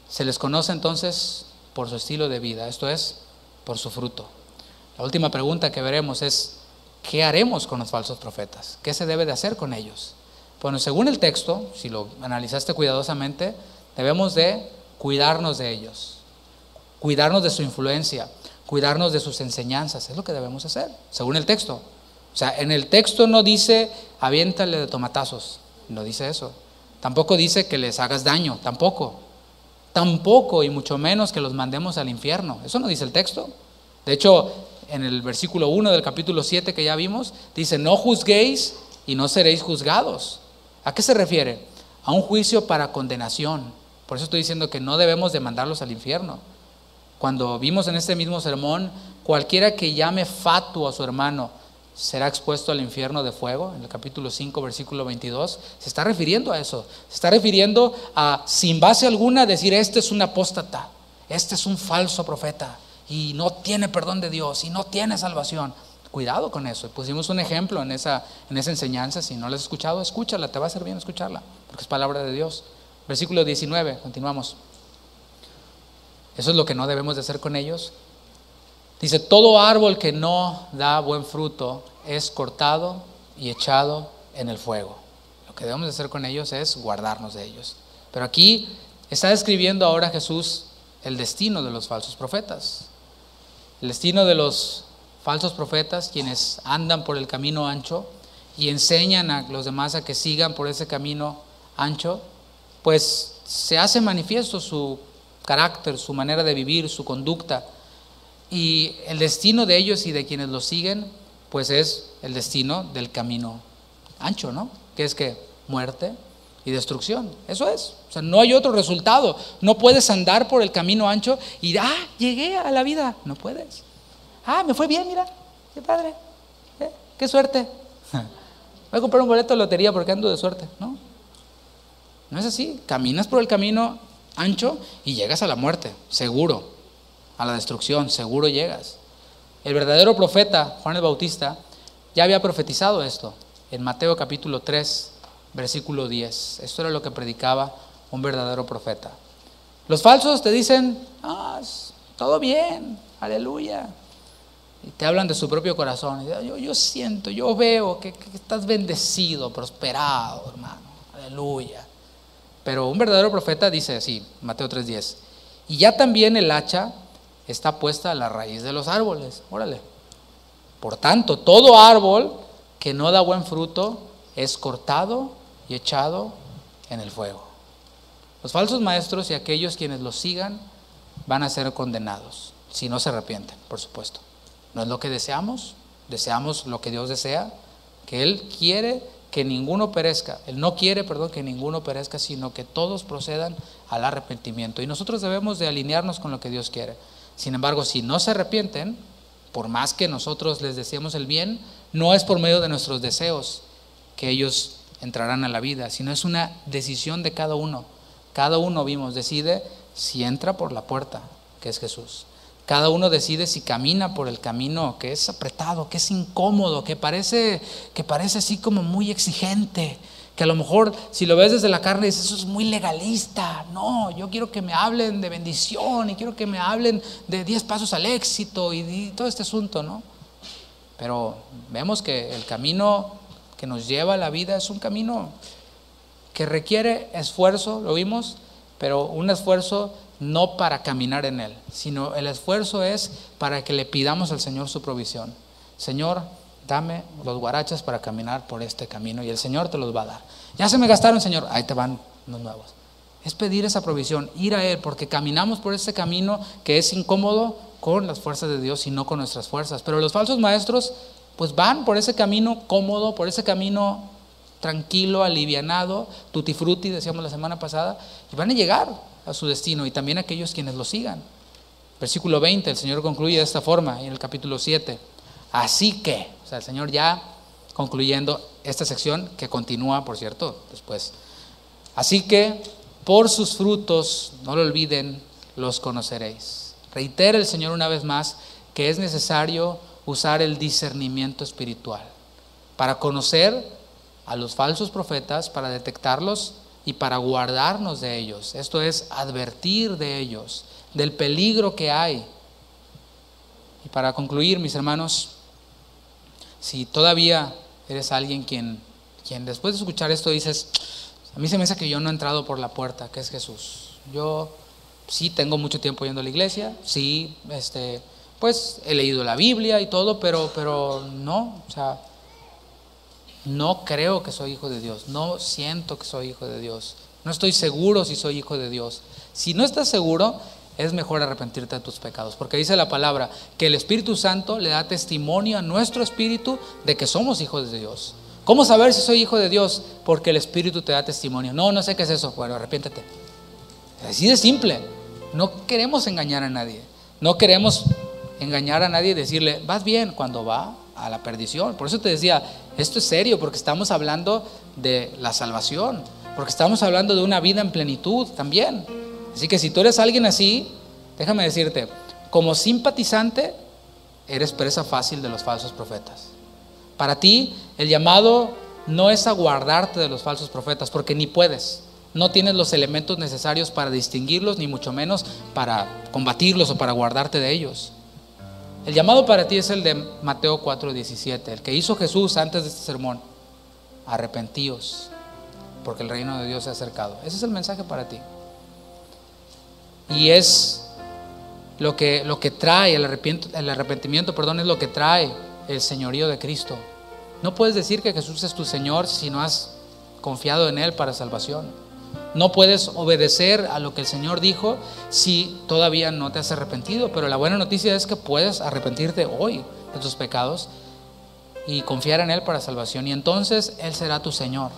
Se les conoce entonces por su estilo de vida, esto es, por su fruto. La última pregunta que veremos es, ¿qué haremos con los falsos profetas? ¿Qué se debe de hacer con ellos? Bueno, según el texto, si lo analizaste cuidadosamente, debemos de cuidarnos de ellos. cuidarnos de su influencia, cuidarnos de sus enseñanzas. Es lo que debemos hacer, según el texto. O sea, en el texto no dice aviéntale de tomatazos, no dice eso. Tampoco dice que les hagas daño, tampoco, y mucho menos que los mandemos al infierno. Eso no dice el texto. De hecho, en el versículo 1 del capítulo 7 que ya vimos, dice: no juzguéis y no seréis juzgados. ¿A qué se refiere? A un juicio para condenación. Por eso estoy diciendo que no debemos de mandarlos al infierno. Cuando vimos en este mismo sermón, cualquiera que llame fatuo a su hermano será expuesto al infierno de fuego, en el capítulo 5, versículo 22, se está refiriendo a eso. Se está refiriendo a, sin base alguna, decir: este es un apóstata, este es un falso profeta, y no tiene perdón de Dios, y no tiene salvación. Cuidado con eso. Pusimos un ejemplo en esa enseñanza. Si no la has escuchado, escúchala, te va a hacer bien escucharla, porque es palabra de Dios. Versículo 19, continuamos. Eso es lo que no debemos de hacer con ellos. Dice: todo árbol que no da buen fruto es cortado y echado en el fuego. Lo que debemos de hacer con ellos es guardarnos de ellos. Pero aquí está describiendo ahora Jesús el destino de los falsos profetas. El destino de los falsos profetas, quienes andan por el camino ancho y enseñan a los demás a que sigan por ese camino ancho, pues se hace manifiesto su carácter, su manera de vivir, su conducta. Y el destino de ellos y de quienes los siguen, pues es el destino del camino ancho, ¿no? Que es que muerte y destrucción. Eso es. O sea, no hay otro resultado. No puedes andar por el camino ancho y llegué a la vida. No puedes. Me fue bien, mira, qué padre, qué suerte. Voy a comprar un boleto de lotería porque ando de suerte. No, no es así. Caminas por el camino ancho y llegas a la muerte, seguro. A la destrucción, seguro llegas. El verdadero profeta, Juan el Bautista, ya había profetizado esto en Mateo capítulo 3, versículo 10. Esto era lo que predicaba un verdadero profeta. Los falsos te dicen: todo bien, aleluya. Y te hablan de su propio corazón. Yo siento, yo veo que estás bendecido, prosperado, hermano, aleluya. Pero un verdadero profeta dice así, Mateo 3:10: y ya también el hacha está puesta a la raíz de los árboles. Órale. Por tanto, todo árbol que no da buen fruto es cortado y echado en el fuego. Los falsos maestros y aquellos quienes los sigan van a ser condenados, si no se arrepienten, por supuesto. No es lo que deseamos lo que Dios desea, que Él quiere que ninguno perezca. Él no quiere, que ninguno perezca, sino que todos procedan al arrepentimiento. Y nosotros debemos de alinearnos con lo que Dios quiere. Sin embargo, si no se arrepienten, por más que nosotros les deseemos el bien, no es por medio de nuestros deseos que ellos entrarán a la vida, sino es una decisión de cada uno. Cada uno, decide si entra por la puerta, que es Jesús. Cada uno decide si camina por el camino que es apretado, que es incómodo, que parece así como muy exigente, que a lo mejor si lo ves desde la carne dices: eso es muy legalista. No, yo quiero que me hablen de bendición y quiero que me hablen de 10 pasos al éxito y todo este asunto, ¿no? Pero vemos que el camino que nos lleva a la vida es un camino que requiere esfuerzo, lo vimos, pero un esfuerzo no para caminar en él, sino el esfuerzo es para que le pidamos al Señor su provisión. Señor, dame los guarachas para caminar por este camino, y el Señor te los va a dar. Ya se me gastaron, Señor, ahí te van los nuevos. Es pedir esa provisión, ir a Él, porque caminamos por ese camino que es incómodo con las fuerzas de Dios y no con nuestras fuerzas. Pero los falsos maestros pues van por ese camino cómodo, por ese camino tranquilo, alivianado, tutti frutti, decíamos la semana pasada, y van a llegar a su destino, y también aquellos quienes lo sigan. Versículo 20, el Señor concluye de esta forma en el capítulo 7. Así que, o sea, el Señor ya concluyendo esta sección que continúa, por cierto, después. Así que por sus frutos, no lo olviden, los conoceréis. Reitera el Señor una vez más que es necesario usar el discernimiento espiritual para conocer a los falsos profetas, para detectarlos y para guardarnos de ellos. Esto es advertir de ellos, del peligro que hay. Y para concluir, mis hermanos, si todavía eres alguien quien después de escuchar esto dices: a mí se me hace que yo no he entrado por la puerta, que es Jesús. Yo sí tengo mucho tiempo yendo a la iglesia, sí, pues he leído la Biblia y todo, pero no, o sea, no creo que soy hijo de Dios, no siento que soy hijo de Dios, no estoy seguro si soy hijo de Dios. Si no estás seguro, es mejor arrepentirte de tus pecados, porque dice la palabra que el Espíritu Santo le da testimonio a nuestro espíritu de que somos hijos de Dios. ¿Cómo saber si soy hijo de Dios? Porque el Espíritu te da testimonio. No sé qué es eso. Bueno, arrepiéntete. Así de simple. No queremos engañar a nadie. No queremos engañar a nadie y decirle, vas bien, cuando va a la perdición. Por eso te decía, esto es serio, porque estamos hablando de la salvación, porque estamos hablando de una vida en plenitud también. Así que si tú eres alguien así, déjame decirte, como simpatizante, eres presa fácil de los falsos profetas. Para ti, el llamado no es a guardarte de los falsos profetas, porque ni puedes. No tienes los elementos necesarios para distinguirlos, ni mucho menos para combatirlos o para guardarte de ellos. El llamado para ti es el de Mateo 4:17, el que hizo Jesús antes de este sermón. Arrepentíos, porque el reino de Dios se ha acercado. Ese es el mensaje para ti. Y es lo que trae el arrepentimiento, es lo que trae el señorío de Cristo. No puedes decir que Jesús es tu Señor si no has confiado en Él para salvación. No puedes obedecer a lo que el Señor dijo si todavía no te has arrepentido. Pero la buena noticia es que puedes arrepentirte hoy de tus pecados y confiar en Él para salvación. Y entonces Él será tu Señor.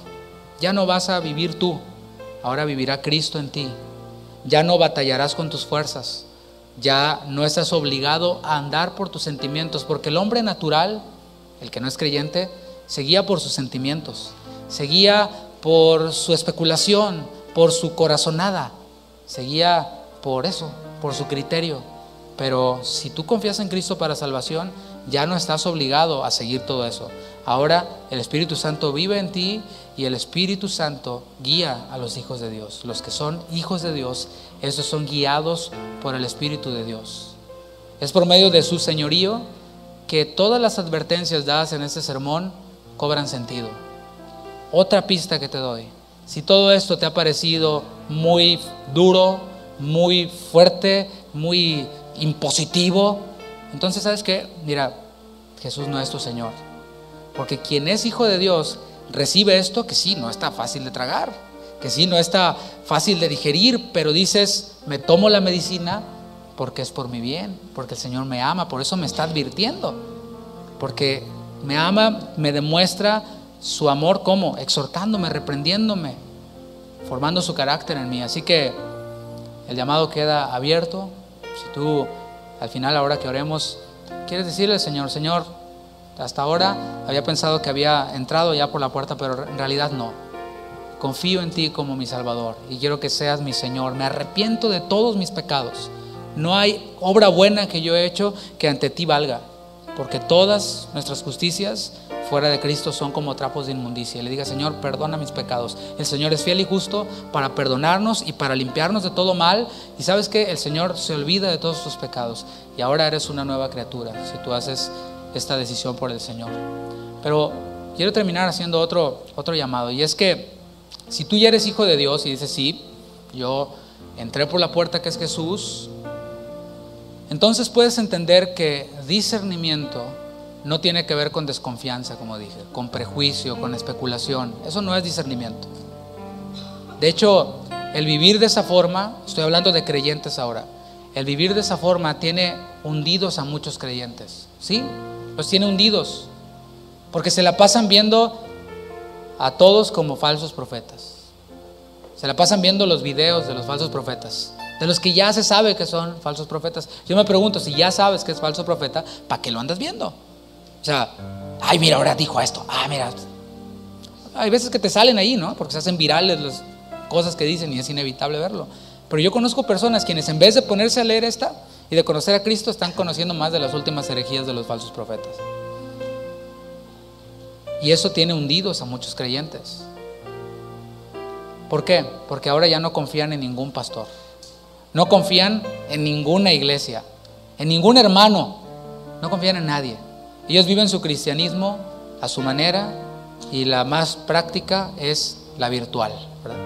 Ya no vas a vivir tú, ahora vivirá Cristo en ti. Ya no batallarás con tus fuerzas. Ya no estás obligado a andar por tus sentimientos, porque el hombre natural, el que no es creyente, se guía por sus sentimientos, se guía por su especulación, por su corazonada, se guía por eso, por su criterio. Pero si tú confías en Cristo para salvación, ya no estás obligado a seguir todo eso. Ahora el Espíritu Santo vive en ti y el Espíritu Santo guía a los hijos de Dios. Los que son hijos de Dios, esos son guiados por el Espíritu de Dios. Es por medio de su señorío que todas las advertencias dadas en este sermón cobran sentido. Otra pista que te doy: si todo esto te ha parecido muy duro, muy fuerte, muy impositivo, entonces ¿sabes qué? Mira, Jesús no es tu Señor. Porque quien es hijo de Dios recibe esto que sí, no está fácil de tragar, que sí, no está fácil de digerir, pero dices, me tomo la medicina porque es por mi bien, porque el Señor me ama, por eso me está advirtiendo, porque me ama, me demuestra su amor, ¿cómo? Exhortándome, reprendiéndome, formando su carácter en mí. Así que el llamado queda abierto. Si tú al final, ahora que oremos, quieres decirle al Señor, Señor, hasta ahora había pensado que había entrado ya por la puerta, pero en realidad no. Confío en ti como mi Salvador y quiero que seas mi Señor. Me arrepiento de todos mis pecados. No hay obra buena que yo he hecho que ante ti valga, porque todas nuestras justicias fuera de Cristo son como trapos de inmundicia. Y le diga, Señor, perdona mis pecados. El Señor es fiel y justo para perdonarnos y para limpiarnos de todo mal. Y sabes que el Señor se olvida de todos tus pecados y ahora eres una nueva criatura si tú haces esta decisión por el Señor. Pero quiero terminar haciendo otro llamado, y es que si tú ya eres hijo de Dios y dices, sí, yo entré por la puerta que es Jesús, entonces puedes entender que discernimiento no tiene que ver con desconfianza, como dije, con prejuicio, con especulación. Eso no es discernimiento. De hecho, el vivir de esa forma, estoy hablando de creyentes ahora, el vivir de esa forma tiene hundidos a muchos creyentes. ¿Sí? Los tiene hundidos, porque se la pasan viendo a todos como falsos profetas. Se la pasan viendo los videos de los falsos profetas, de los que ya se sabe que son falsos profetas. Yo me pregunto, si ya sabes que es falso profeta, ¿para qué lo andas viendo? O sea, ay, mira, ahora dijo esto. Mira, hay veces que te salen ahí, ¿no? Porque se hacen virales las cosas que dicen y es inevitable verlo. Pero yo conozco personas quienes, en vez de ponerse a leer esta y de conocer a Cristo, están conociendo más de las últimas herejías de los falsos profetas. Y eso tiene hundidos a muchos creyentes. ¿Por qué? Porque ahora ya no confían en ningún pastor, no confían en ninguna iglesia, en ningún hermano, no confían en nadie. Ellos viven su cristianismo a su manera y la más práctica es la virtual, ¿verdad?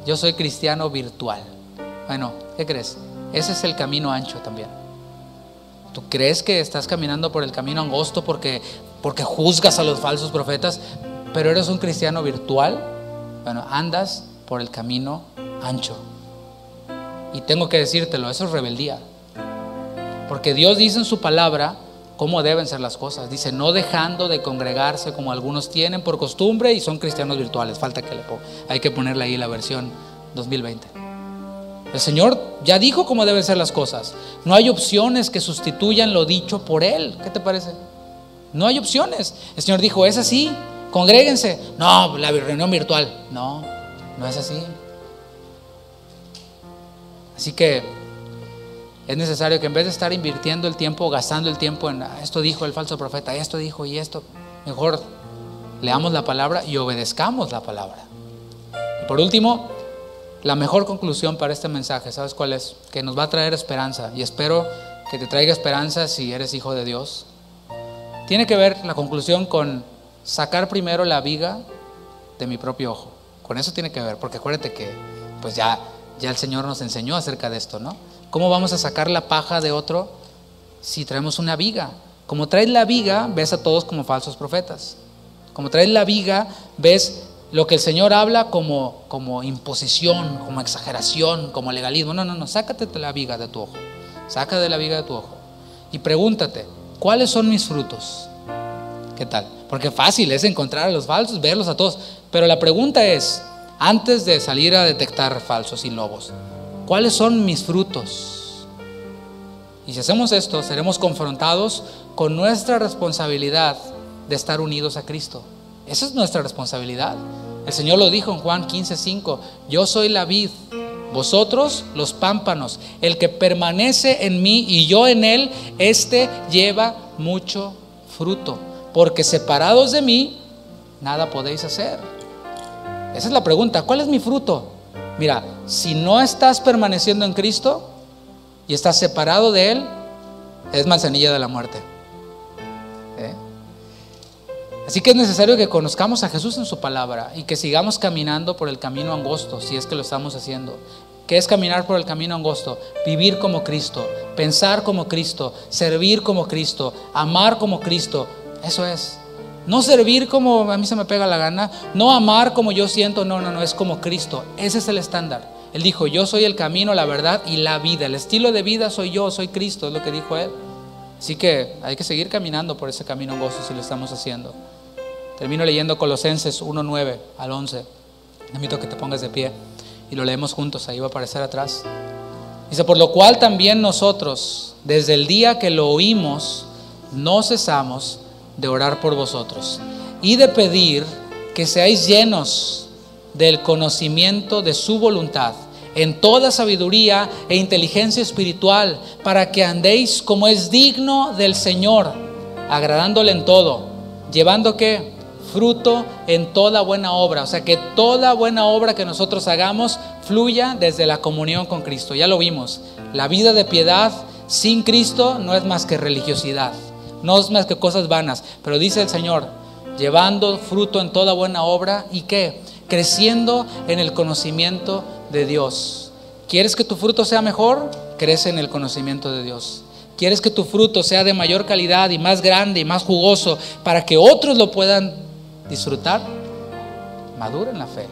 Yo soy cristiano virtual. Bueno, ¿qué crees? Ese es el camino ancho también. ¿Tú crees que estás caminando por el camino angosto porque juzgas a los falsos profetas, pero eres un cristiano virtual? Bueno, andas por el camino ancho. Y tengo que decírtelo, eso es rebeldía. Porque Dios dice en su palabra cómo deben ser las cosas. Dice, no dejando de congregarse como algunos tienen por costumbre y son cristianos virtuales. Falta que le ponga, hay que ponerle ahí la versión 2020. El Señor ya dijo cómo deben ser las cosas. No hay opciones que sustituyan lo dicho por Él. ¿Qué te parece? No hay opciones. El Señor dijo, es así, congréguense. No, la reunión virtual. No, no es así. Así que es necesario que en vez de estar invirtiendo el tiempo, gastando el tiempo en esto dijo el falso profeta, esto dijo y esto, mejor leamos la palabra y obedezcamos la palabra. Y por último, la mejor conclusión para este mensaje, ¿sabes cuál es? Que nos va a traer esperanza, y espero que te traiga esperanza si eres hijo de Dios. Tiene que ver la conclusión con sacar primero la viga de mi propio ojo. Con eso tiene que ver, porque acuérdate que pues ya el Señor nos enseñó acerca de esto, ¿no? ¿Cómo vamos a sacar la paja de otro si traemos una viga? Como traes la viga, ves a todos como falsos profetas. Como traes la viga, ves lo que el Señor habla como imposición, como exageración, como legalismo. No, sácate de la viga de tu ojo. Saca de la viga de tu ojo y pregúntate, ¿cuáles son mis frutos? ¿Qué tal? Porque fácil es encontrar a los falsos, verlos a todos. Pero la pregunta es, antes de salir a detectar falsos y lobos, ¿cuáles son mis frutos? Y si hacemos esto, seremos confrontados con nuestra responsabilidad de estar unidos a Cristo. Esa es nuestra responsabilidad. El Señor lo dijo en Juan 15:5, yo soy la vid, vosotros los pámpanos. El que permanece en mí y yo en él, este lleva mucho fruto, porque separados de mí, nada podéis hacer. Esa es la pregunta, ¿cuál es mi fruto? Mira, si no estás permaneciendo en Cristo y estás separado de Él, es manzanilla de la muerte. Así que es necesario que conozcamos a Jesús en su palabra y que sigamos caminando por el camino angosto, si es que lo estamos haciendo. ¿Qué es caminar por el camino angosto? Vivir como Cristo, pensar como Cristo, servir como Cristo, amar como Cristo. Eso es. No servir como a mí se me pega la gana, no amar como yo siento, no, es como Cristo. Ese es el estándar. Él dijo, yo soy el camino, la verdad y la vida. El estilo de vida soy yo, soy Cristo, es lo que dijo Él. Así que hay que seguir caminando por ese camino angosto si lo estamos haciendo. Termino leyendo Colosenses 1:9 al 11. Te invito a que te pongas de pie y lo leemos juntos, ahí va a aparecer atrás. Dice, por lo cual también nosotros, desde el día que lo oímos, no cesamos de orar por vosotros y de pedir que seáis llenos del conocimiento de su voluntad, en toda sabiduría e inteligencia espiritual, para que andéis como es digno del Señor, agradándole en todo, llevando ¿qué? Fruto en toda buena obra. O sea, que toda buena obra que nosotros hagamos fluya desde la comunión con Cristo. Ya lo vimos, la vida de piedad sin Cristo no es más que religiosidad, no es más que cosas vanas. Pero dice el Señor, llevando fruto en toda buena obra y ¿qué? Creciendo en el conocimiento de Dios. ¿Quieres que tu fruto sea mejor? Crece en el conocimiento de Dios. ¿Quieres que tu fruto sea de mayor calidad y más grande y más jugoso para que otros lo puedan disfrutar? Madura en la fe.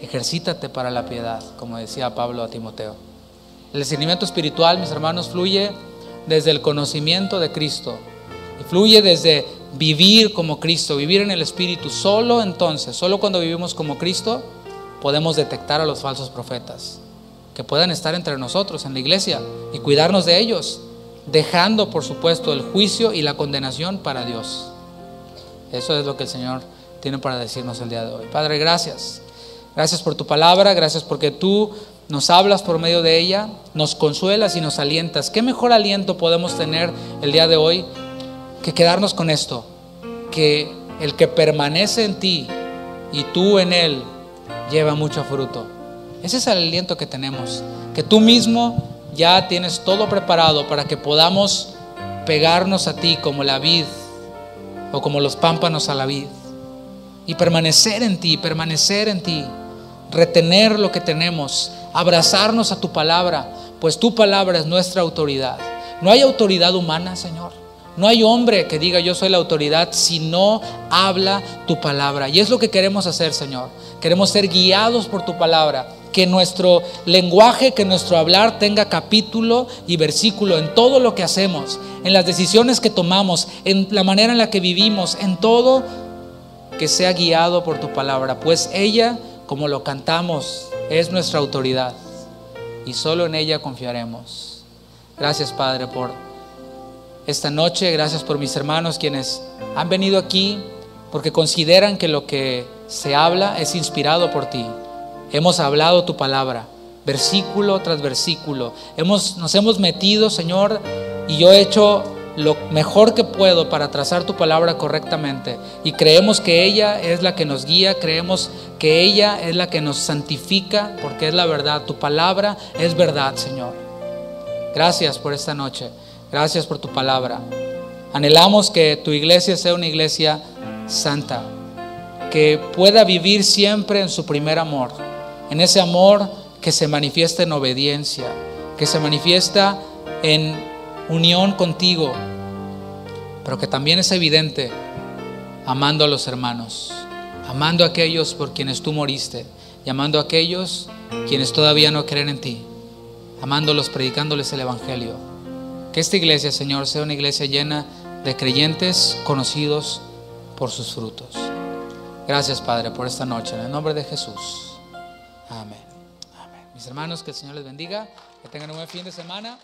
Ejercítate para la piedad, como decía Pablo a Timoteo. El discernimiento espiritual, mis hermanos, fluye desde el conocimiento de Cristo y fluye desde vivir como Cristo, vivir en el Espíritu. Solo entonces, solo cuando vivimos como Cristo, podemos detectar a los falsos profetas que puedan estar entre nosotros en la iglesia y cuidarnos de ellos, dejando por supuesto el juicio y la condenación para Dios. Eso es lo que el Señor tiene para decirnos el día de hoy. Padre, gracias. Gracias por tu palabra, gracias porque tú nos hablas por medio de ella, nos consuelas y nos alientas. ¿Qué mejor aliento podemos tener el día de hoy que quedarnos con esto? Que el que permanece en ti y tú en él lleva mucho fruto. Ese es el aliento que tenemos, que tú mismo ya tienes todo preparado para que podamos pegarnos a ti como la vid o como los pámpanos a la vid y permanecer en ti, retener lo que tenemos, abrazarnos a tu palabra, pues tu palabra es nuestra autoridad. No hay autoridad humana, Señor. No hay hombre que diga yo soy la autoridad si no habla tu palabra. Y es lo que queremos hacer, Señor. Queremos ser guiados por tu palabra. Que nuestro lenguaje, que nuestro hablar tenga capítulo y versículo en todo lo que hacemos, en las decisiones que tomamos, en la manera en la que vivimos, en todo, que sea guiado por tu palabra. Pues ella, como lo cantamos, es nuestra autoridad y solo en ella confiaremos. Gracias, Padre, por esta noche. Gracias por mis hermanos quienes han venido aquí porque consideran que lo que se habla es inspirado por ti. Hemos hablado tu palabra, versículo tras versículo. Nos hemos metido, Señor, y yo he hecho lo mejor que puedo para trazar tu palabra correctamente. Y creemos que ella es la que nos guía, creemos que ella es la que nos santifica, porque es la verdad. Tu palabra es verdad, Señor. Gracias por esta noche. Gracias por tu palabra. Anhelamos que tu iglesia sea una iglesia santa, que pueda vivir siempre en su primer amor, en ese amor que se manifiesta en obediencia, que se manifiesta en unión contigo, pero que también es evidente amando a los hermanos, amando a aquellos por quienes tú moriste y amando a aquellos quienes todavía no creen en ti, amándolos, predicándoles el evangelio. Que esta iglesia, Señor, sea una iglesia llena de creyentes conocidos por sus frutos. Gracias, Padre, por esta noche, en el nombre de Jesús. Amén. Amén. Mis hermanos, que el Señor les bendiga, que tengan un buen fin de semana.